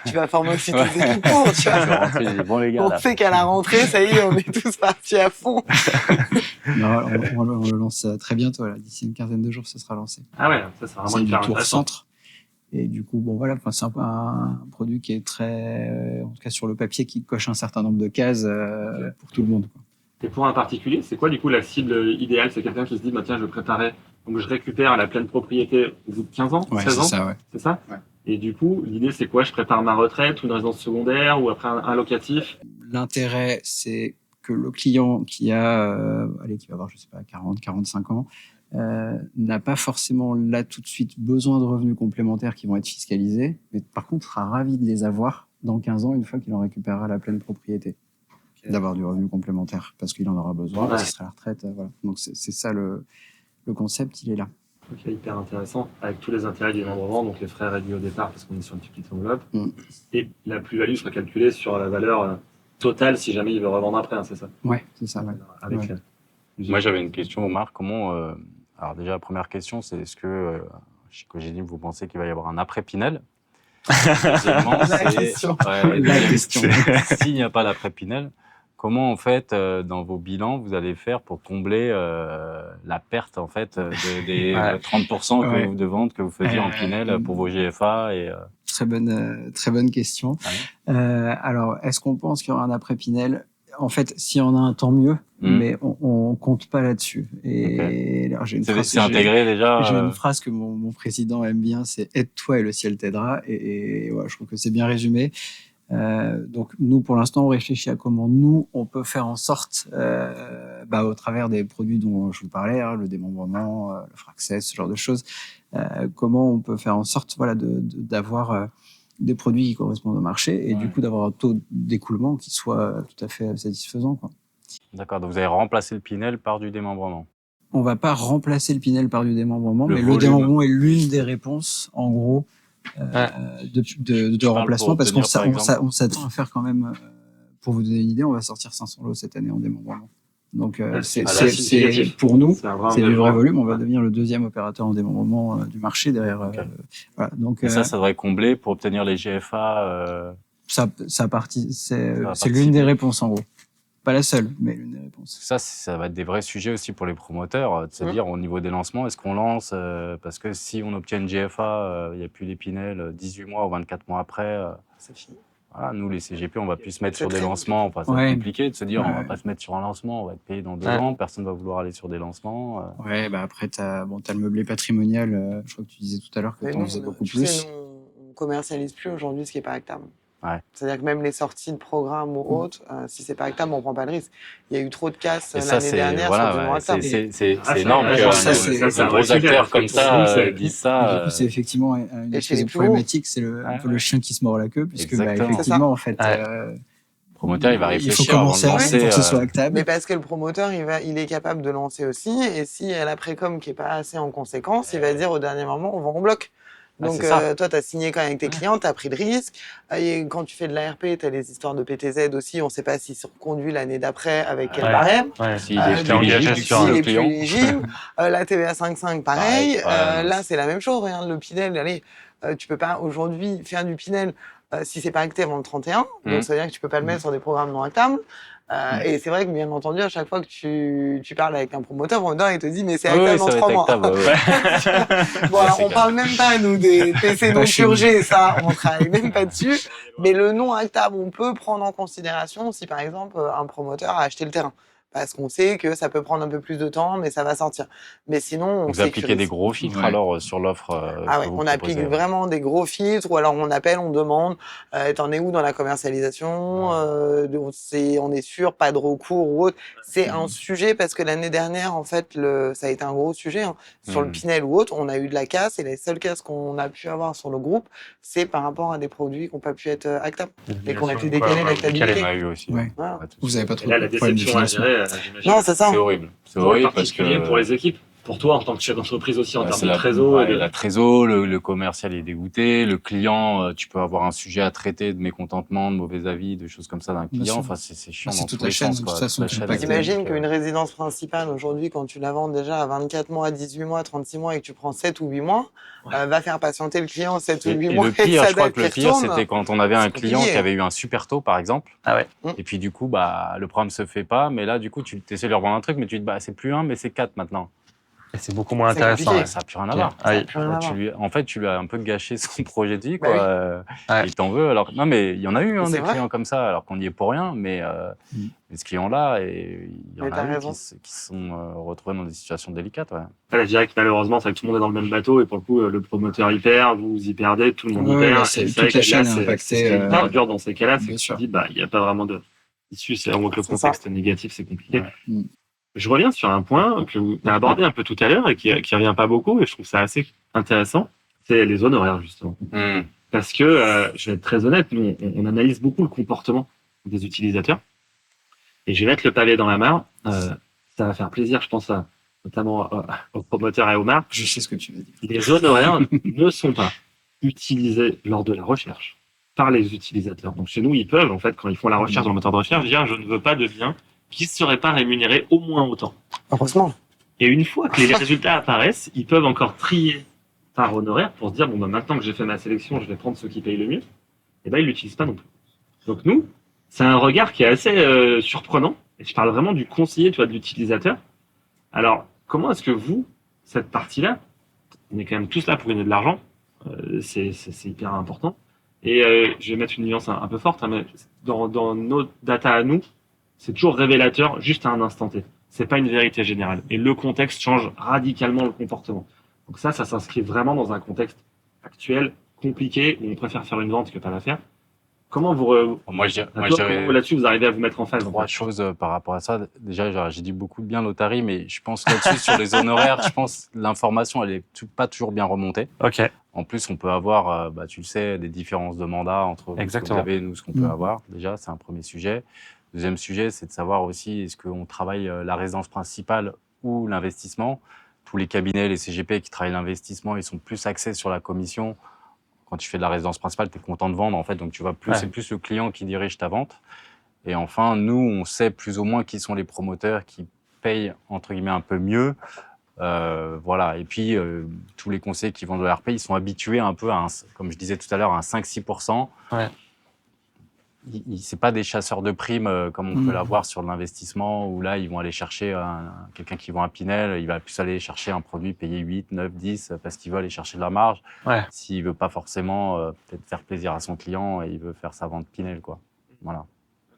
Tu vas former aussi tes équipes pour, tu Je vois. suis rentré, j'ai dit, bon les gars, On là. sait qu'à la rentrée, ça y est, on est tous partis à fond. Non, on le lance très bientôt. Là. D'ici une quinzaine de jours, ce sera lancé. Ah ouais, ça c'est C'est vraiment du hyper tour intéressant. centre. Et du coup, bon voilà, c'est un produit qui est très, en tout cas sur le papier, qui coche un certain nombre de cases pour tout le monde. Quoi. Et pour un particulier, c'est quoi du coup la cible idéale? C'est quelqu'un qui se dit, bah tiens, je veux préparer, donc je récupère à la pleine propriété au bout de 15 ans, Ouais, 16 c'est ans, ça, ouais. c'est ça? Ouais. Et du coup, l'idée c'est quoi? Je prépare ma retraite ou une résidence secondaire ou après un locatif? L'intérêt, c'est que le client qui a, qui va avoir, je sais pas, 40, 45 ans, n'a pas forcément là tout de suite besoin de revenus complémentaires qui vont être fiscalisés, mais par contre sera ravi de les avoir dans 15 ans une fois qu'il en récupérera la pleine propriété. D'avoir du revenu complémentaire parce qu'il en aura besoin, parce qu'il sera à la retraite. Voilà. Donc c'est ça le concept, il est là. Ok, hyper intéressant, avec tous les intérêts du démembrement, donc les frais réduits au départ parce qu'on est sur une petite enveloppe. Et la plus-value sera calculée sur la valeur totale si jamais il veut revendre après, hein, c'est ça? Ouais, c'est ça. Ouais. Avec Ouais. Moi, j'avais une question, Omar. Comment, alors déjà, la première question, c'est est-ce que, chez Cogedim, vous pensez qu'il va y avoir un après-Pinel? Deuxièmement, La question. La question. S'il n'y a pas l'après-Pinel, comment, en fait, dans vos bilans, vous allez faire pour combler la perte, en fait, des 30% de vente que vous faisiez en Pinel pour vos GFA et Très bonne question. Alors, est-ce qu'on pense qu'il y aura un après Pinel? En fait, s'il y en a un, tant mieux, mais on compte pas là-dessus. Et alors, j'ai une phrase. C'est intégré déjà. J'ai une phrase que mon président aime bien, c'est aide-toi et le ciel t'aidera. Et ouais, je trouve que c'est bien résumé. Donc nous, pour l'instant, on réfléchit à comment nous on peut faire en sorte, au travers des produits dont je vous parlais, hein, le démembrement, le Fraccess, ce genre de choses, comment on peut faire en sorte, voilà, d'avoir des produits qui correspondent au marché et du coup d'avoir un taux d'écoulement qui soit tout à fait satisfaisant, quoi. D'accord, donc vous avez remplacé le Pinel par du démembrement. On va pas remplacer le Pinel par du démembrement, mais le volume. démembrement est l'une des réponses, en gros, de remplacement, parce qu'on s'attend à faire quand même, pour vous donner une idée, on va sortir 500 lots cette année en démembrement. Donc c'est pour nous, c'est du vrai volume. On va devenir le deuxième opérateur en démembrement du marché derrière. Voilà. Donc et ça devrait combler pour obtenir les GFA. C'est l'une des réponses en gros. Pas la seule, mais l'une des réponses. Ça va être des vrais sujets aussi pour les promoteurs, de se dire au niveau des lancements, est-ce qu'on lance parce que si on obtient une GFA, il n'y a plus les Pinel 18 mois ou 24 mois après. C'est fini. Voilà, nous, les CGP, on va plus se mettre sur des lancements. Enfin, c'est compliqué de se dire, on va pas se mettre sur un lancement, on va être payé dans 2 ans, personne va vouloir aller sur des lancements. Ouais, après, t'as le meublé patrimonial, je crois que tu disais tout à l'heure que t'en faisais beaucoup plus. On commercialise plus aujourd'hui ce qui est pas actable. Ouais. C'est-à-dire que même les sorties de programmes ou autres, si c'est pas actable, on prend pas de risque. Il y a eu trop de casses l'année dernière sur du non actable. C'est énorme que un gros acteur comme ça dise ça. Du coup, c'est effectivement une espèce de problématique, c'est le chien qui se mord la queue, puisque effectivement, en fait, le promoteur, il va réfléchir. Il faut commencer pour que ce soit actable. Mais parce que le promoteur, il est capable de lancer aussi, et si elle a l'après-com qui est pas assez en conséquence, il va dire au dernier moment, on vend en bloc. Donc, toi, tu as signé quand même avec tes clients, tu as pris le risque. Et quand tu fais de l'ARP, tu as les histoires de PTZ aussi. On ne sait pas s'il se reconduit l'année d'après avec quel barème. S'il est engagé sur le client. La TVA 5.5, pareil. Là, c'est la même chose. Regarde, le Pinel, allez, tu peux pas aujourd'hui faire du Pinel si c'est pas acté avant le 31. Donc, ça veut dire que tu peux pas le mettre sur des programmes non actables. Et c'est vrai que, bien entendu, à chaque fois que tu parles avec un promoteur, il te dit, mais c'est actable dans 3 mois. Bon, alors, on parle même pas, nous, des PC non purgés, ça, on travaille même pas dessus. Mais le non actable, on peut prendre en considération si, par exemple, un promoteur a acheté le terrain. Parce qu'on sait que ça peut prendre un peu plus de temps, mais ça va sortir. Mais sinon, vous appliquez des gros filtres alors sur l'offre. On applique vraiment des gros filtres, ou alors on appelle, on demande, t'en es où dans la commercialisation, on est sûr, pas de recours ou autre. C'est un sujet parce que l'année dernière, en fait, ça a été un gros sujet sur le Pinel ou autre. On a eu de la casse et les seules casses qu'on a pu avoir sur le groupe, c'est par rapport à des produits qui n'ont pas pu être actables et qu'on a pu décaler l'actabilité. Vous avez pas trop de problème de financement. Non, c'est ça. C'est horrible. C'est horrible parce que pour les équipes. pour toi en tant que chef d'entreprise aussi en Ouais, termes c'est de la trésor et de... la trésor, le commercial est dégoûté, le client, tu peux avoir un sujet à traiter de mécontentement, de mauvais avis, de choses comme ça d'un Bien client. sûr. Enfin, c'est chiant C'est dans toute tous la les chaîne, sens, de quoi. toute façon, La qui chaîne, impacte. T'imagines donc, qu'une résidence principale, aujourd'hui, quand tu la vends déjà à 24 mois, 18 mois, 36 mois et que tu prends 7 ou 8 mois, va faire patienter le client 7 ou 8 et mois le et que pire, sa je crois dette que qui le pire, retourne. c'était quand on avait un c'est client compliqué. qui avait eu un super taux, par exemple. Ah ouais. Et puis, du coup, bah, le programme se fait pas. Mais là, du coup, tu essaies de leur vendre un truc, mais tu te dis, bah, c'est plus 1, mais c'est 4 maintenant. Et c'est beaucoup moins C'est intéressant. compliqué. Ouais. Ça n'a plus rien à Ok. voir. Ah oui. Plus rien à voir. En fait, tu lui as un peu gâché son projet de vie, Bah quoi. oui. Ouais. Il t'en veut. Alors, non, mais il y en a eu, Mais hein, c'est des vrai. clients comme ça, alors qu'on n'y est pour rien. Mais ce client-là, et il y Mais en t'as a eu raison. qui se sont retrouvés dans des situations délicates, ouais. Là, je dirais que malheureusement, c'est que tout le monde est dans le même bateau et pour le coup, le promoteur y perd, vous y perdez, tout le monde y Ouais, perd. là, Et c'est c'est toute vrai la que chaîne là, est c'est impactée. ce qui est hyper dur dans ces cas-là, c'est Bien que tu sûr. te dis, bah, il n'y a pas vraiment de issue. C'est vraiment que le C'est contexte négatif, c'est compliqué. Ouais. Mm. Je reviens sur un point que tu as abordé un peu tout à l'heure et qui revient pas beaucoup et je trouve ça assez intéressant. C'est les zones horaires, justement. Parce que, je vais être très honnête, nous, on analyse beaucoup le comportement des utilisateurs. Et je vais mettre le pavé dans la mare. Ça va faire plaisir, je pense, notamment aux promoteurs et aux marques. Je sais ce que tu veux dire. Les zones horaires ne sont pas utilisées lors de la recherche par les utilisateurs. Donc chez nous, ils peuvent, en fait, quand ils font la recherche dans le moteur de recherche, dire « je ne veux pas de bien qui ne serait pas rémunéré au moins autant ». Heureusement. Et une fois que les résultats apparaissent, ils peuvent encore trier par honoraire pour se dire « bon, bah, maintenant que j'ai fait ma sélection, je vais prendre ceux qui payent le mieux ». Et ben ils l'utilisent pas non plus. Donc nous, c'est un regard qui est assez surprenant. Et je parle vraiment du conseiller, tu vois, de l'utilisateur. Alors, comment est-ce que vous, cette partie-là, on est quand même tous là pour gagner de l'argent, c'est hyper important. Et je vais mettre une nuance un peu forte, hein, mais dans nos data à nous, c'est toujours révélateur juste à un instant T. C'est pas une vérité générale. Et le contexte change radicalement le comportement. Donc ça s'inscrit vraiment dans un contexte actuel, compliqué, où on préfère faire une vente que pas la faire. Comment vous... Moi, je comment dirais là-dessus, vous arrivez à vous mettre en phase? trois choses par rapport à ça. Déjà, j'ai dit beaucoup de bien l'Otari, mais je pense là-dessus, sur les honoraires, je pense l'information, elle est pas toujours bien remontée. Ok. En plus, on peut avoir, tu le sais, des différences de mandat entre ce que vous avez et nous, ce qu'on peut avoir. Déjà, c'est un premier sujet. Deuxième sujet, c'est de savoir aussi, est-ce qu'on travaille la résidence principale ou l'investissement? Tous les cabinets, les CGP qui travaillent l'investissement, ils sont plus axés sur la commission. Quand tu fais de la résidence principale, tu es content de vendre, en fait, donc tu vois plus, c'est plus le client qui dirige ta vente. Et enfin, nous, on sait plus ou moins qui sont les promoteurs qui payent, entre guillemets, un peu mieux. Voilà. Et puis, tous les conseillers qui vendent de l'RP, ils sont habitués un peu à, comme je disais tout à l'heure, à un 5-6%. Ouais. C'est pas des chasseurs de primes comme on peut l'avoir sur l'investissement, où là, ils vont aller chercher quelqu'un qui vend un Pinel, il va plus aller chercher un produit payé 8, 9, 10, parce qu'il veut aller chercher de la marge. Ouais. S'il veut pas forcément peut-être faire plaisir à son client, et il veut faire sa vente Pinel, quoi. Voilà.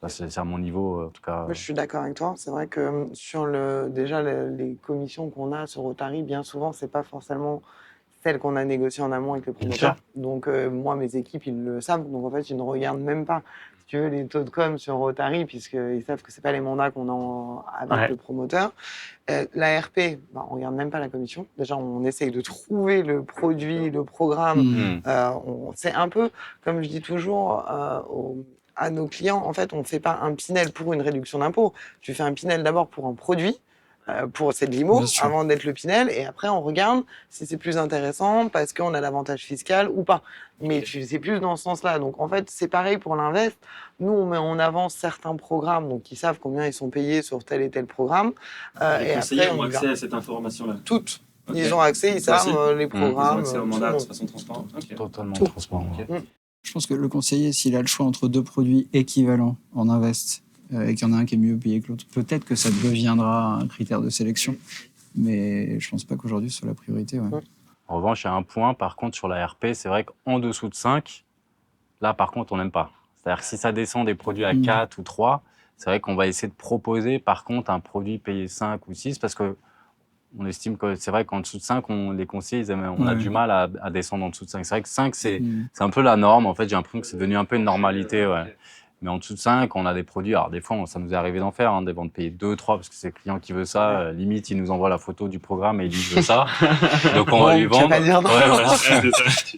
C'est à mon niveau, en tout cas. Je suis d'accord avec toi. C'est vrai que sur déjà les commissions qu'on a sur Otari, bien souvent, c'est pas forcément celles qu'on a négociées en amont avec le promoteur. Donc moi, mes équipes, ils le savent. Donc en fait, ils ne regardent même pas, si tu veux, les taux de com sur Otari, puisqu'ils savent que c'est pas les mandats qu'on a avec le promoteur. La RP, on regarde même pas la commission. Déjà, on essaye de trouver le produit, le programme. C'est un peu, comme je dis toujours à nos clients, en fait, on ne fait pas un Pinel pour une réduction d'impôt. Tu fais un Pinel d'abord pour un produit, pour cette limo, avant d'être le Pinel, et après, on regarde si c'est plus intéressant parce qu'on a l'avantage fiscal ou pas. Mais c'est plus dans ce sens-là. Donc, en fait, c'est pareil pour l'invest. Nous, on met en avant certains programmes, donc ils savent combien ils sont payés sur tel et tel programme. Les conseillers ont accès à cette information-là. Toutes. Okay. Ils ont accès, ils savent les programmes. Ils ont accès au mandat de façon transparente. Okay. Totalement transparent. Okay. Je pense que le conseiller, s'il a le choix entre deux produits équivalents en invest et qu'il y en a un qui est mieux payé que l'autre, peut-être que ça deviendra un critère de sélection. Mais je pense pas qu'aujourd'hui ce soit la priorité. Ouais. En revanche, il y a un point, par contre, sur la RP, c'est vrai qu'en dessous de 5, là, par contre, on n'aime pas. C'est-à-dire que si ça descend des produits à 4 ou 3, c'est vrai qu'on va essayer de proposer, par contre, un produit payé 5 ou 6, parce que on estime que c'est vrai qu'en dessous de 5, les conseillers, on a du mal à descendre en dessous de 5. C'est vrai que 5, c'est un peu la norme. En fait, j'ai l'impression que c'est devenu un peu une normalité. Ouais. Mais en dessous de 5, on a des produits. Alors, des fois, ça nous est arrivé d'en faire, des ventes payées 2, 3, parce que c'est le client qui veut ça. Limite, il nous envoie la photo du programme et il dit je veux ça. Donc, on va lui vendre. Voilà.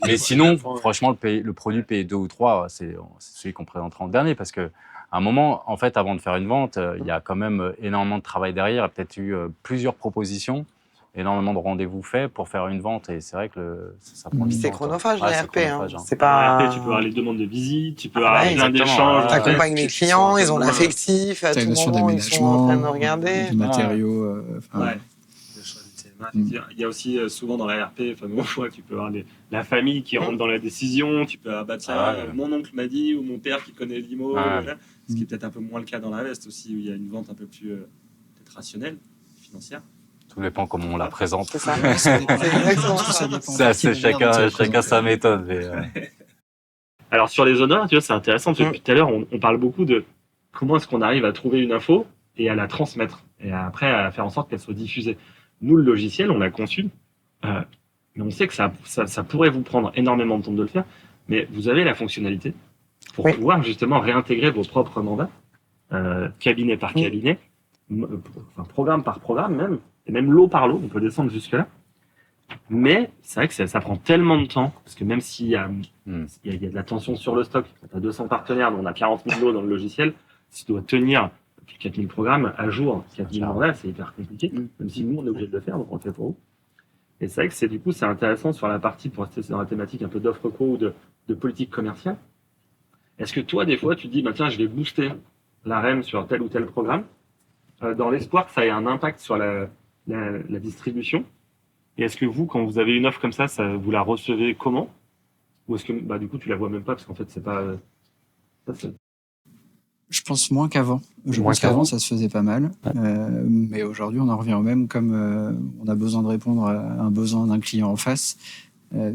Mais sinon, franchement, le produit payé 2 ou 3, c'est celui qu'on présentera en dernier, parce que à un moment, en fait, avant de faire une vente, il y a quand même énormément de travail derrière. Il y a peut-être eu plusieurs propositions. énormément de rendez-vous faits pour faire une vente. Et c'est vrai que ça prend Puis du c'est temps, quoi. chronophage, Ouais, les c'est RP. Hein. chronophage, hein. C'est Dans pas. RP, tu peux avoir les demandes de visite, tu peux Ah bah avoir ouais, plein exactement, d'échanges. ouais. T'accompagnes les clients, ils ont forcément, l'affectif, à T'as tout une notion moment, ils sont en train de d'aménagement, regarder. de matériaux. Ouais. Des choix de thématiques. Il y a aussi souvent dans la RP, enfin, bon, choix, tu peux avoir la famille qui rentre dans la décision, tu peux avoir, bah, tiens, Ah ouais. mon oncle m'a dit, ou mon père qui connaît l'IMO, Ah ouais. voilà. Ce qui est peut-être un peu moins le cas dans la veste aussi, où il y a une vente un peu plus peut-être rationnelle, financière. Tout dépend comment on la présente. C'est ça. Ça dépend. C'est exactement Ça ça. dépend. Ça, c'est Qui la manière dont tu chacun la sa présentes. méthode. Mais, Alors sur les honneurs, tu vois, c'est intéressant, parce que depuis tout à l'heure, on parle beaucoup de comment est-ce qu'on arrive à trouver une info et à la transmettre, et après à faire en sorte qu'elle soit diffusée. Nous, le logiciel, on l'a conçu, mais on sait que ça pourrait vous prendre énormément de temps de le faire, mais vous avez la fonctionnalité pour Oui. pouvoir justement réintégrer vos propres mandats, cabinet par Oui. cabinet, enfin, programme par programme même, et même lot par lot, on peut descendre jusque-là. Mais c'est vrai que ça prend tellement de temps, parce que même s'il y a, il y a de la tension sur le stock, tu as 200 partenaires, on a 40 000 lots dans le logiciel, si tu dois tenir 4000 programmes à jour, 4000 mandats, c'est hyper compliqué, même si nous, on est obligé de le faire, donc on le fait pour vous. Et c'est vrai que du coup, c'est intéressant sur la partie, pour rester dans la thématique un peu d'offre co ou de politique commerciale. Est-ce que toi, des fois, tu te dis, bah, tiens, je vais booster la REM sur tel ou tel programme, dans l'espoir que ça ait un impact sur la distribution? Et est-ce que vous, quand vous avez une offre comme ça, vous la recevez comment? Ou est-ce que, bah, du coup, tu la vois même pas, parce qu'en fait, c'est pas... Je pense moins qu'avant. Je Moins pense qu'avant, qu'avant. ça se faisait pas mal. Ouais. Mais aujourd'hui, on en revient au même. Comme on a besoin de répondre à un besoin d'un client en face,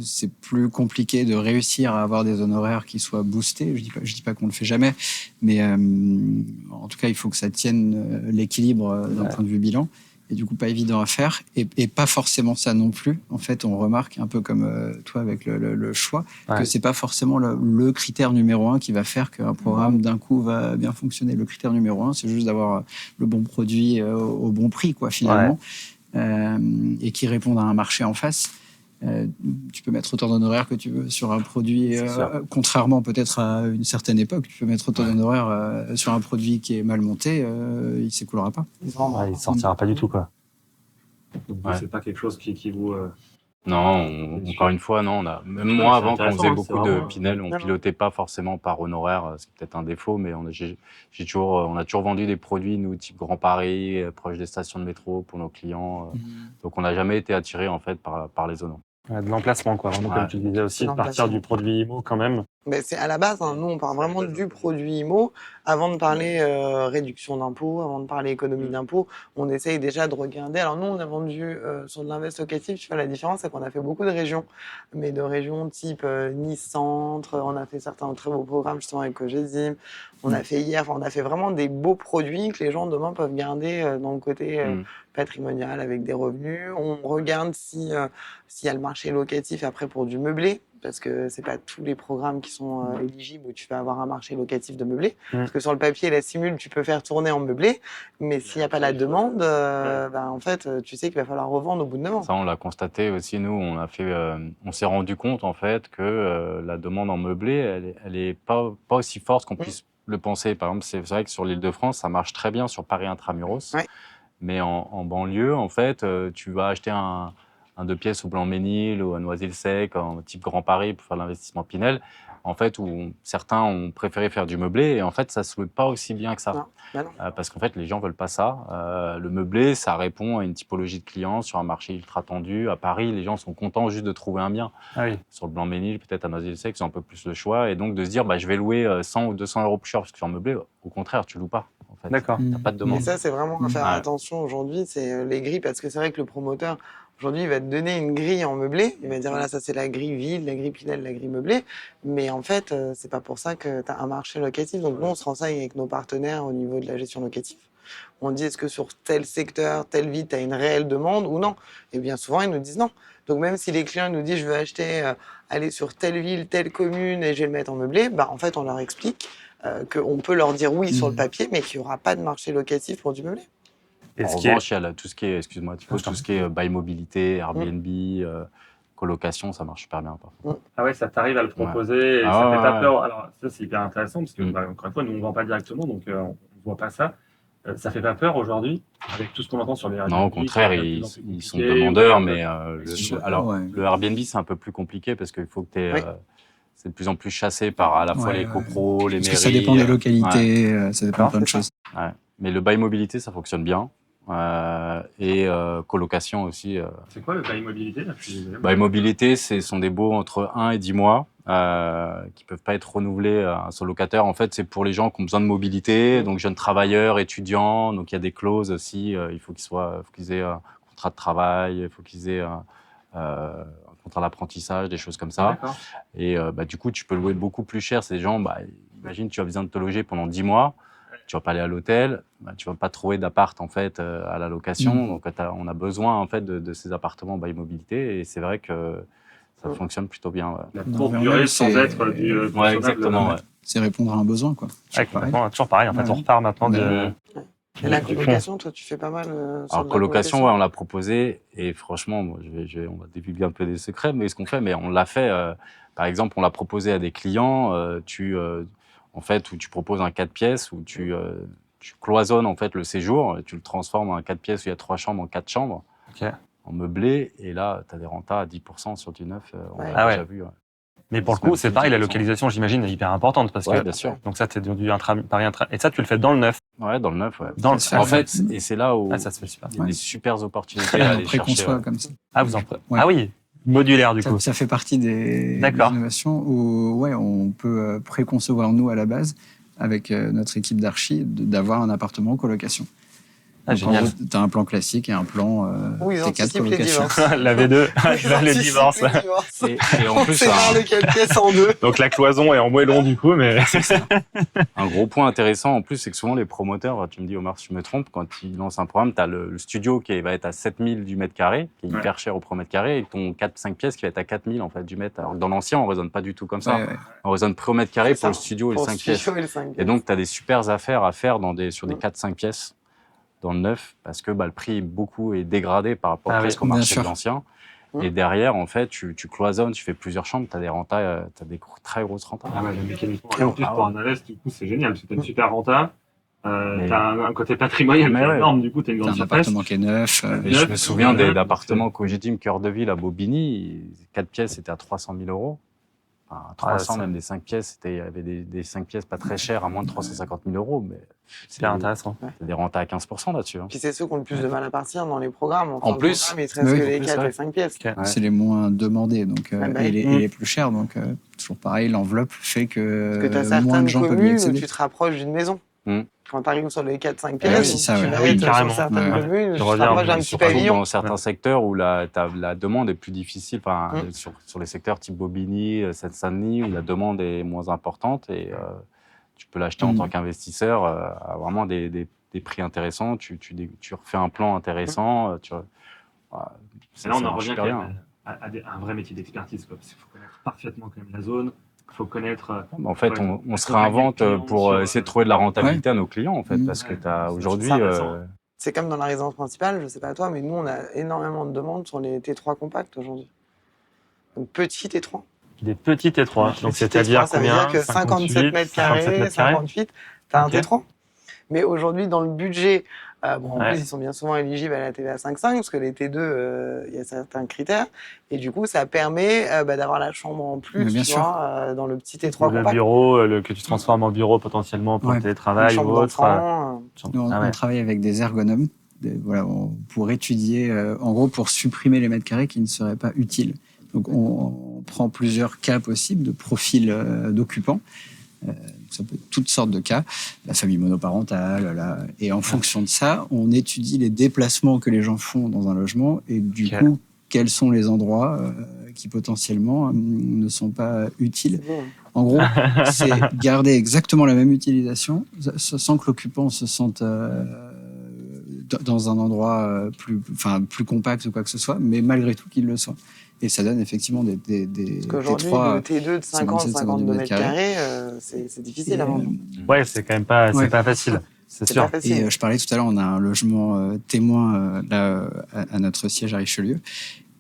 c'est plus compliqué de réussir à avoir des honoraires qui soient boostés. Je dis pas qu'on le fait jamais, mais en tout cas, il faut que ça tienne l'équilibre d'un point de vue bilan. Et du coup, pas évident à faire. Et pas forcément ça non plus. En fait, on remarque, un peu comme toi avec le choix, que c'est pas forcément le critère numéro 1 qui va faire qu'un programme d'un coup va bien fonctionner. Le critère numéro 1, c'est juste d'avoir le bon produit au bon prix, quoi, finalement, et qui répond à un marché en face. Tu peux mettre autant d'honoraires que tu veux sur un produit, contrairement peut-être à une certaine époque, tu peux mettre autant d'honoraires sur un produit qui est mal monté, il s'écoulera pas. il sortira pas du tout, quoi. Donc, c'est pas quelque chose qui vous... Non, encore une fois, non. Même moi, avant, quand on faisait beaucoup de Pinel, on pilotait pas forcément par honoraire. C'est peut-être un défaut, mais on a toujours vendu des produits, nous, type Grand Paris, proche des stations de métro pour nos clients. Donc, on n'a jamais été attiré, en fait, par les honoraires. de l'emplacement, quoi. Vraiment, comme tu disais aussi, de partir du produit IMO, quand même. Mais c'est à la base, hein, nous on parle vraiment du produit IMO. Avant de parler réduction d'impôts, avant de parler économie d'impôts, on essaye déjà de regarder. Alors nous on a vendu sur de l'invest locatif, tu vois la différence c'est qu'on a fait beaucoup de régions, mais de régions type Nice Centre, on a fait certains très beaux programmes justement avec Cogedim, on a fait hier, on a fait vraiment des beaux produits que les gens demain peuvent garder dans le côté patrimonial avec des revenus. On regarde s'il y a le marché locatif après pour du meublé, parce que c'est pas tous les programmes qui sont éligibles où tu vas avoir un marché locatif de meublé. Parce que sur le papier, la simule, tu peux faire tourner en meublé, mais s'il n'y a pas la demande, en fait, tu sais qu'il va falloir revendre au bout de 9 ans. Ça, on l'a constaté aussi, nous, on s'est rendu compte, en fait, que la demande en meublé, elle est pas aussi forte qu'on puisse le penser. Par exemple, c'est vrai que sur l'Île-de-France, ça marche très bien sur Paris Intramuros. Ouais. Mais en banlieue, en fait, tu vas acheter un 2 pièces au Blanc-Ménil ou à Noisy-le-Sec, en type Grand Paris pour faire l'investissement Pinel, en fait, où certains ont préféré faire du meublé et en fait, ça se loue pas aussi bien que ça. Non, bah non. Parce qu'en fait, les gens veulent pas ça. Le meublé, ça répond à une typologie de clients sur un marché ultra tendu. À Paris, les gens sont contents juste de trouver un bien. Sur le Blanc-Ménil, peut-être à Noisy-le-Sec, ils ont un peu plus le choix. Et donc, de se dire, je vais louer 100 ou 200 euros plus cher parce que c'est en meublé, au contraire, tu loues pas. En fait. D'accord. T'as pas de demande. Et ça, c'est vraiment à faire attention aujourd'hui, c'est les grilles, parce que c'est vrai que le promoteur, aujourd'hui, il va te donner une grille en meublé. Il va dire, voilà, ça c'est la grille vide, la grille Pinel, la grille meublée. Mais en fait, c'est pas pour ça que tu as un marché locatif. Donc nous, on se renseigne avec nos partenaires au niveau de la gestion locative. On dit, est-ce que sur tel secteur, telle ville, tu as une réelle demande ou non? Et bien souvent, ils nous disent non. Donc même si les clients nous disent, je veux acheter, aller sur telle ville, telle commune et je vais le mettre en meublé, en fait, on leur explique qu'on peut leur dire oui sur le papier, mais qu'il n'y aura pas de marché locatif pour du meublé. En revanche, il y a tout ce qui est, excuse-moi, tout ce qui est bail mobilité, Airbnb, colocation, ça marche super bien. Ah ouais, ça t'arrive à le proposer et ça fait pas peur. Alors ça, c'est hyper intéressant parce que, encore une fois, nous, on ne vend pas directement, donc on ne voit pas ça. Ça fait pas peur aujourd'hui, avec tout ce qu'on entend sur les Airbnb? Non, au contraire, c'est de plus ils, en plus ils sont compliqué, demandeurs, ou- mais alors Ouais. le Airbnb c'est un peu plus compliqué parce qu'il faut que Oui. c'est de plus en plus chassé par à la fois Ouais, les copros, les Parce mairies. que ça dépend des ouais. localités, ça dépend de plein de choses. Ouais. Mais le bail mobilité, ça fonctionne bien. Et colocation aussi. C'est quoi le bail mobilité là? Bail mobilité, ce sont des baux entre 1 et 10 mois qui peuvent pas être renouvelés à un seul locataire. En fait, c'est pour les gens qui ont besoin de mobilité, donc jeunes travailleurs, étudiants. Donc il y a des clauses aussi. Il faut qu'ils aient un contrat de travail, il faut qu'ils aient un contrat d'apprentissage, des choses comme ça. D'accord. Et du coup, tu peux louer beaucoup plus cher. Ces gens, imagine, tu as besoin de te loger pendant 10 mois. Tu vas pas aller à l'hôtel, tu vas pas trouver d'appart en fait à la location. Donc on a besoin en fait de ces appartements bail mobilité et c'est vrai que ça fonctionne plutôt bien. Ouais. La Non, courte mais durée ouais, sans c'est- être du Ouais, consommable. exactement. Ouais. C'est répondre à un besoin, quoi. Ouais, complètement, toujours pareil. En fait, Ouais. on repart maintenant de. Mhm. Et la Du fond. colocation, toi, tu fais pas mal sur Alors de la colocation, ouais, on l'a proposé et franchement, bon, on va divulguer un peu des secrets, mais ce qu'on fait, mais on l'a fait. Par exemple, on l'a proposé à des clients. En fait, où tu proposes un 4 pièces où tu cloisonnes en fait le séjour, et tu le transformes en un 4 pièces où il y a 3 chambres en 4 chambres, Ok. en meublé, et là, tu as des rentas à 10% sur du neuf. On Ouais. l'a Ah ouais. déjà vu. Ouais. Mais pour le C'est coup, c'est même pareil, la 10%. localisation, j'imagine, est hyper importante parce Ouais, que. bien sûr. Donc ça, c'est du Paris intra. Et ça, tu le fais dans le neuf. Ouais, dans le neuf, ouais. Dans le. Ça se fait. En fait, et c'est là où Ah, ça se fait super. il y a Ouais. des super opportunités On à aller chercher. préconçoit comme ça. Ah, vous en. Ouais. Ah oui, modulaire du coup. Ça fait partie des D'accord. innovations où ouais, on peut préconcevoir, nous, à la base, avec notre équipe d'archi, d'avoir un appartement en colocation. Ah, génial. Tu as un plan classique et un plan Où ils T4 anticipent les colocation. divorces. La V2, Ils le anticipent divorce. les divorces. Et en On plus, sépare le 4 pièces en deux. Donc la cloison est en moellon du coup, mais. un gros point intéressant en plus, c'est que souvent les promoteurs, tu me dis Omar si je me trompe, quand ils lancent un programme, tu as le studio qui va être à 7000 du mètre carré, qui est hyper cher au pro mètre carré, et ton 4-5 pièces qui va être à 4000 en fait du mètre. Alors que dans l'ancien, on raisonne pas du tout comme ça. Ouais. On raisonne pro mètre carré C'est pour le ça. studio et le Pour 5 pièces. studio et le 5 Et donc, tu as des super affaires à faire sur des Mm. 4-5 pièces dans le neuf, parce que le prix est dégradé par rapport Ah presque oui, au bien marché sûr. de l'ancien. Mm. Et derrière, en fait, tu cloisonnes, tu fais plusieurs chambres, tu as des rentas, tu as des très grosses rentas. Ah ouais, la mécaniquement. Et en plus, pour un invest, du coup, c'est génial, parce que t'as une super renta, Mais- t'as un côté patrimonial qui Mais est ouais. énorme, du coup, t'as une T'as grande un surface. appartement qui est neuf. Et je Neuf, me souviens voilà, d'appartements que j'ai dit, cœur de ville à Bobigny, 4 pièces, c'était à 300 000 euros. Enfin, 300, ça- même des 5 pièces, il y avait des 5 pièces pas très chères, à moins de 350 000 euros. Mais Super intéressant. c'est des rentas à 15% là-dessus. Hein. Puis c'est ceux qui ont le plus de mal à partir dans les programmes. En le plus. programme, il te reste Oui, que en les plus, 4 ouais. et 5 pièces. Ok. Ouais. C'est les moins demandés donc, Ah bah et, oui. et les plus chers. Donc, toujours pareil, l'enveloppe fait que, Parce que tu as moins certaines de gens peuvent y communes où accéder. tu te rapproches d'une maison. Mm. Quand tu arrives sur les 4-5 Ouais, pièces, c'est ça, tu ouais. vas Oui, être carrément. sur certaines Ouais. communes, tu te reviens, rapproches d'un mais petit Surtout pavillon. dans certains secteurs où la demande est plus difficile, sur les secteurs type Bobigny, Seine-Saint-Denis, où la demande est moins importante et tu peux l'acheter en tant qu'investisseur à vraiment des prix intéressants. Tu refais un plan intéressant. Et là, on ça en marche revient super quand bien. même à un vrai métier d'expertise, quoi. Parce qu'il faut connaître parfaitement quand même la zone, il faut connaître. En fait, Ouais, on se accompagner réinvente le client pour sur, essayer de trouver de la rentabilité à nos clients, en fait, Mm. parce que Ouais, tu as c'est aujourd'hui. ça, intéressant. C'est comme dans la résidence principale, je sais pas toi, mais nous, on a énormément de demandes sur les T3 compacts aujourd'hui. Donc petit T3. Des petits T3. Donc Petit c'est-à-dire T3, ça veut combien dire que 57 mètres 57 carrés, mètres carrés 58, tu as un Ok. T3. Mais aujourd'hui, dans le budget, en Ouais. plus, ils sont bien souvent éligibles à la TVA 5.5, parce que les T2, il y a certains critères. Et du coup, ça permet d'avoir la chambre en plus, Mais bien tu sûr. vois, dans le petit T3 Ou le compact. bureau, que tu transformes en bureau potentiellement pour Ouais. le Une télétravail ou chambre autre. d'enfant. Nous, on, Ah ouais. on travaille avec des ergonomes pour étudier, en gros, pour supprimer les mètres carrés qui ne seraient pas utiles. Donc, on prend plusieurs cas possibles de profils d'occupants. Ça peut être toutes sortes de cas, la famille monoparentale, et en fonction de ça, on étudie les déplacements que les gens font dans un logement et du Ok. coup, quels sont les endroits qui potentiellement ne sont pas utiles. C'est beau, hein. En gros, c'est garder exactement la même utilisation sans que l'occupant se sente dans un endroit plus compact ou quoi que ce soit, mais malgré tout qu'il le soit. Et ça donne effectivement des Parce qu'aujourd'hui, T3, le T2 de 50, 52 mètres carrés, c'est difficile à vendre. Ouais, c'est quand même pas, Ouais. c'est pas facile. C'est C'est sûr. pas facile. Et je parlais tout à l'heure, on a un logement témoin là, à notre siège à Richelieu.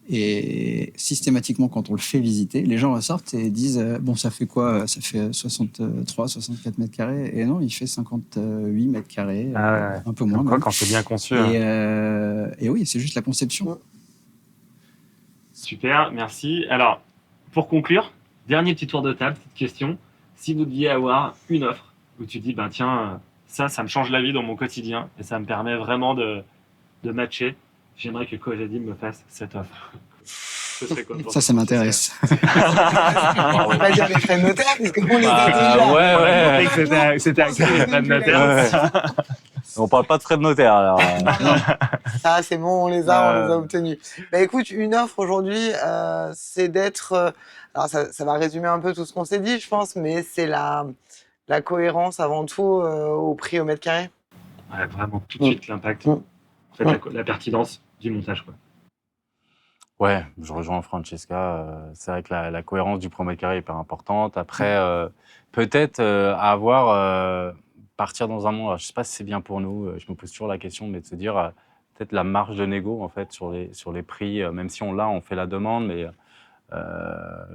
Et systématiquement, quand on le fait visiter, les gens ressortent et disent bon, ça fait quoi? Ça fait 63, 64 mètres carrés. Et non, il fait 58 mètres carrés, un peu moins. Comme quoi, même. quand c'est bien conçu. Et oui, c'est juste la conception. Super, merci. Alors, pour conclure, dernier petit tour de table, petite question. Si vous deviez avoir une offre où tu dis, ben tiens, ça me change la vie dans mon quotidien et ça me permet vraiment de matcher, j'aimerais que Cogedim me fasse cette offre. Ce serait quoi pour Ça m'intéresse. On va pas dire les frais de notaire, puisqu'on les a déjà. Ouais. C'était acté les frais de notaire. On parle pas de frais de notaire, alors. Ça, c'est bon, on les a obtenus. Bah, écoute, une offre aujourd'hui, c'est d'être... alors, ça va résumer un peu tout ce qu'on s'est dit, je pense, mais c'est la cohérence avant tout au prix au mètre carré. Ouais, vraiment, tout de suite, l'impact. En fait, la pertinence du montage, quoi. Ouais, je rejoins Francesca. C'est vrai que la cohérence du prix au mètre carré est hyper importante. Après, peut-être partir dans un monde, alors, je sais pas si c'est bien pour nous, je me pose toujours la question, mais de se dire peut-être la marge de négo en fait sur les prix, même si on fait la demande, mais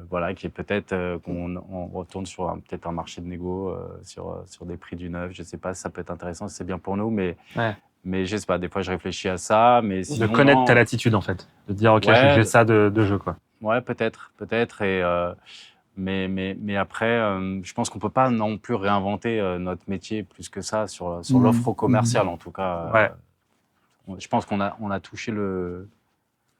voilà, qui est peut-être qu'on retourne sur peut-être un marché de négo sur des prix du neuf. Je sais pas si ça peut être intéressant, si c'est bien pour nous, mais je sais pas. Des fois, je réfléchis à ça, mais sinon, de connaître ta latitude en fait, de dire ok, j'ai ça de jeu quoi. Ouais, peut-être, et mais après, je pense qu'on peut pas non plus réinventer notre métier plus que ça sur l'offre commerciale en tout cas. Je pense qu'on a touché le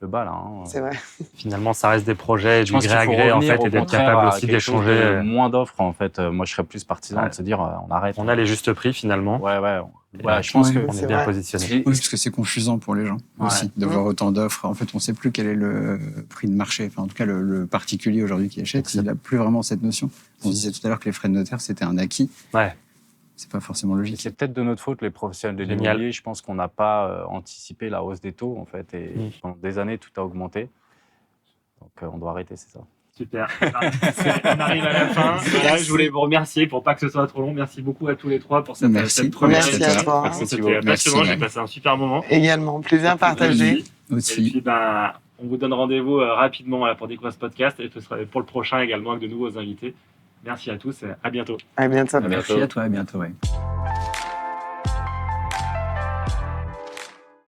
bas là. C'est vrai. Finalement, ça reste des projets, Je du pense gré à qu'il faut gré en revenir, fait, au et d'être contraire, capable à aussi quelque chose d'échanger. de moins d'offres en fait. Moi, je serais plus partisan de se dire on arrête. On a les justes prix finalement. Ouais. Ouais, Je pense que on est bien positionné. Oui, parce que c'est confusant pour les gens aussi de voir autant d'offres. En fait, on ne sait plus quel est le prix de marché. Enfin, en tout cas, le particulier aujourd'hui qui achète, il n'a plus vraiment cette notion. On disait tout à l'heure que les frais de notaire, c'était un acquis. Ouais. C'est pas forcément logique. c'est peut-être de notre faute, les professionnels de Génial. l'immobilier. Je pense qu'on n'a pas anticipé la hausse des taux en fait. Et pendant des années, tout a augmenté. Donc, on doit arrêter, c'est ça. Super. On arrive à la fin. Voilà, je voulais vous remercier pour pas que ce soit trop long. Merci beaucoup à tous les trois pour cette première Merci à toi. C'était passionnant. J'ai passé un super moment. Également, plaisir partagé. Aussi. Et puis, on vous donne rendez-vous rapidement pour découvrir ce podcast et ce sera pour le prochain également avec de nouveaux invités. Merci à tous et à bientôt. À bientôt. Merci à toi, à bientôt. Ouais.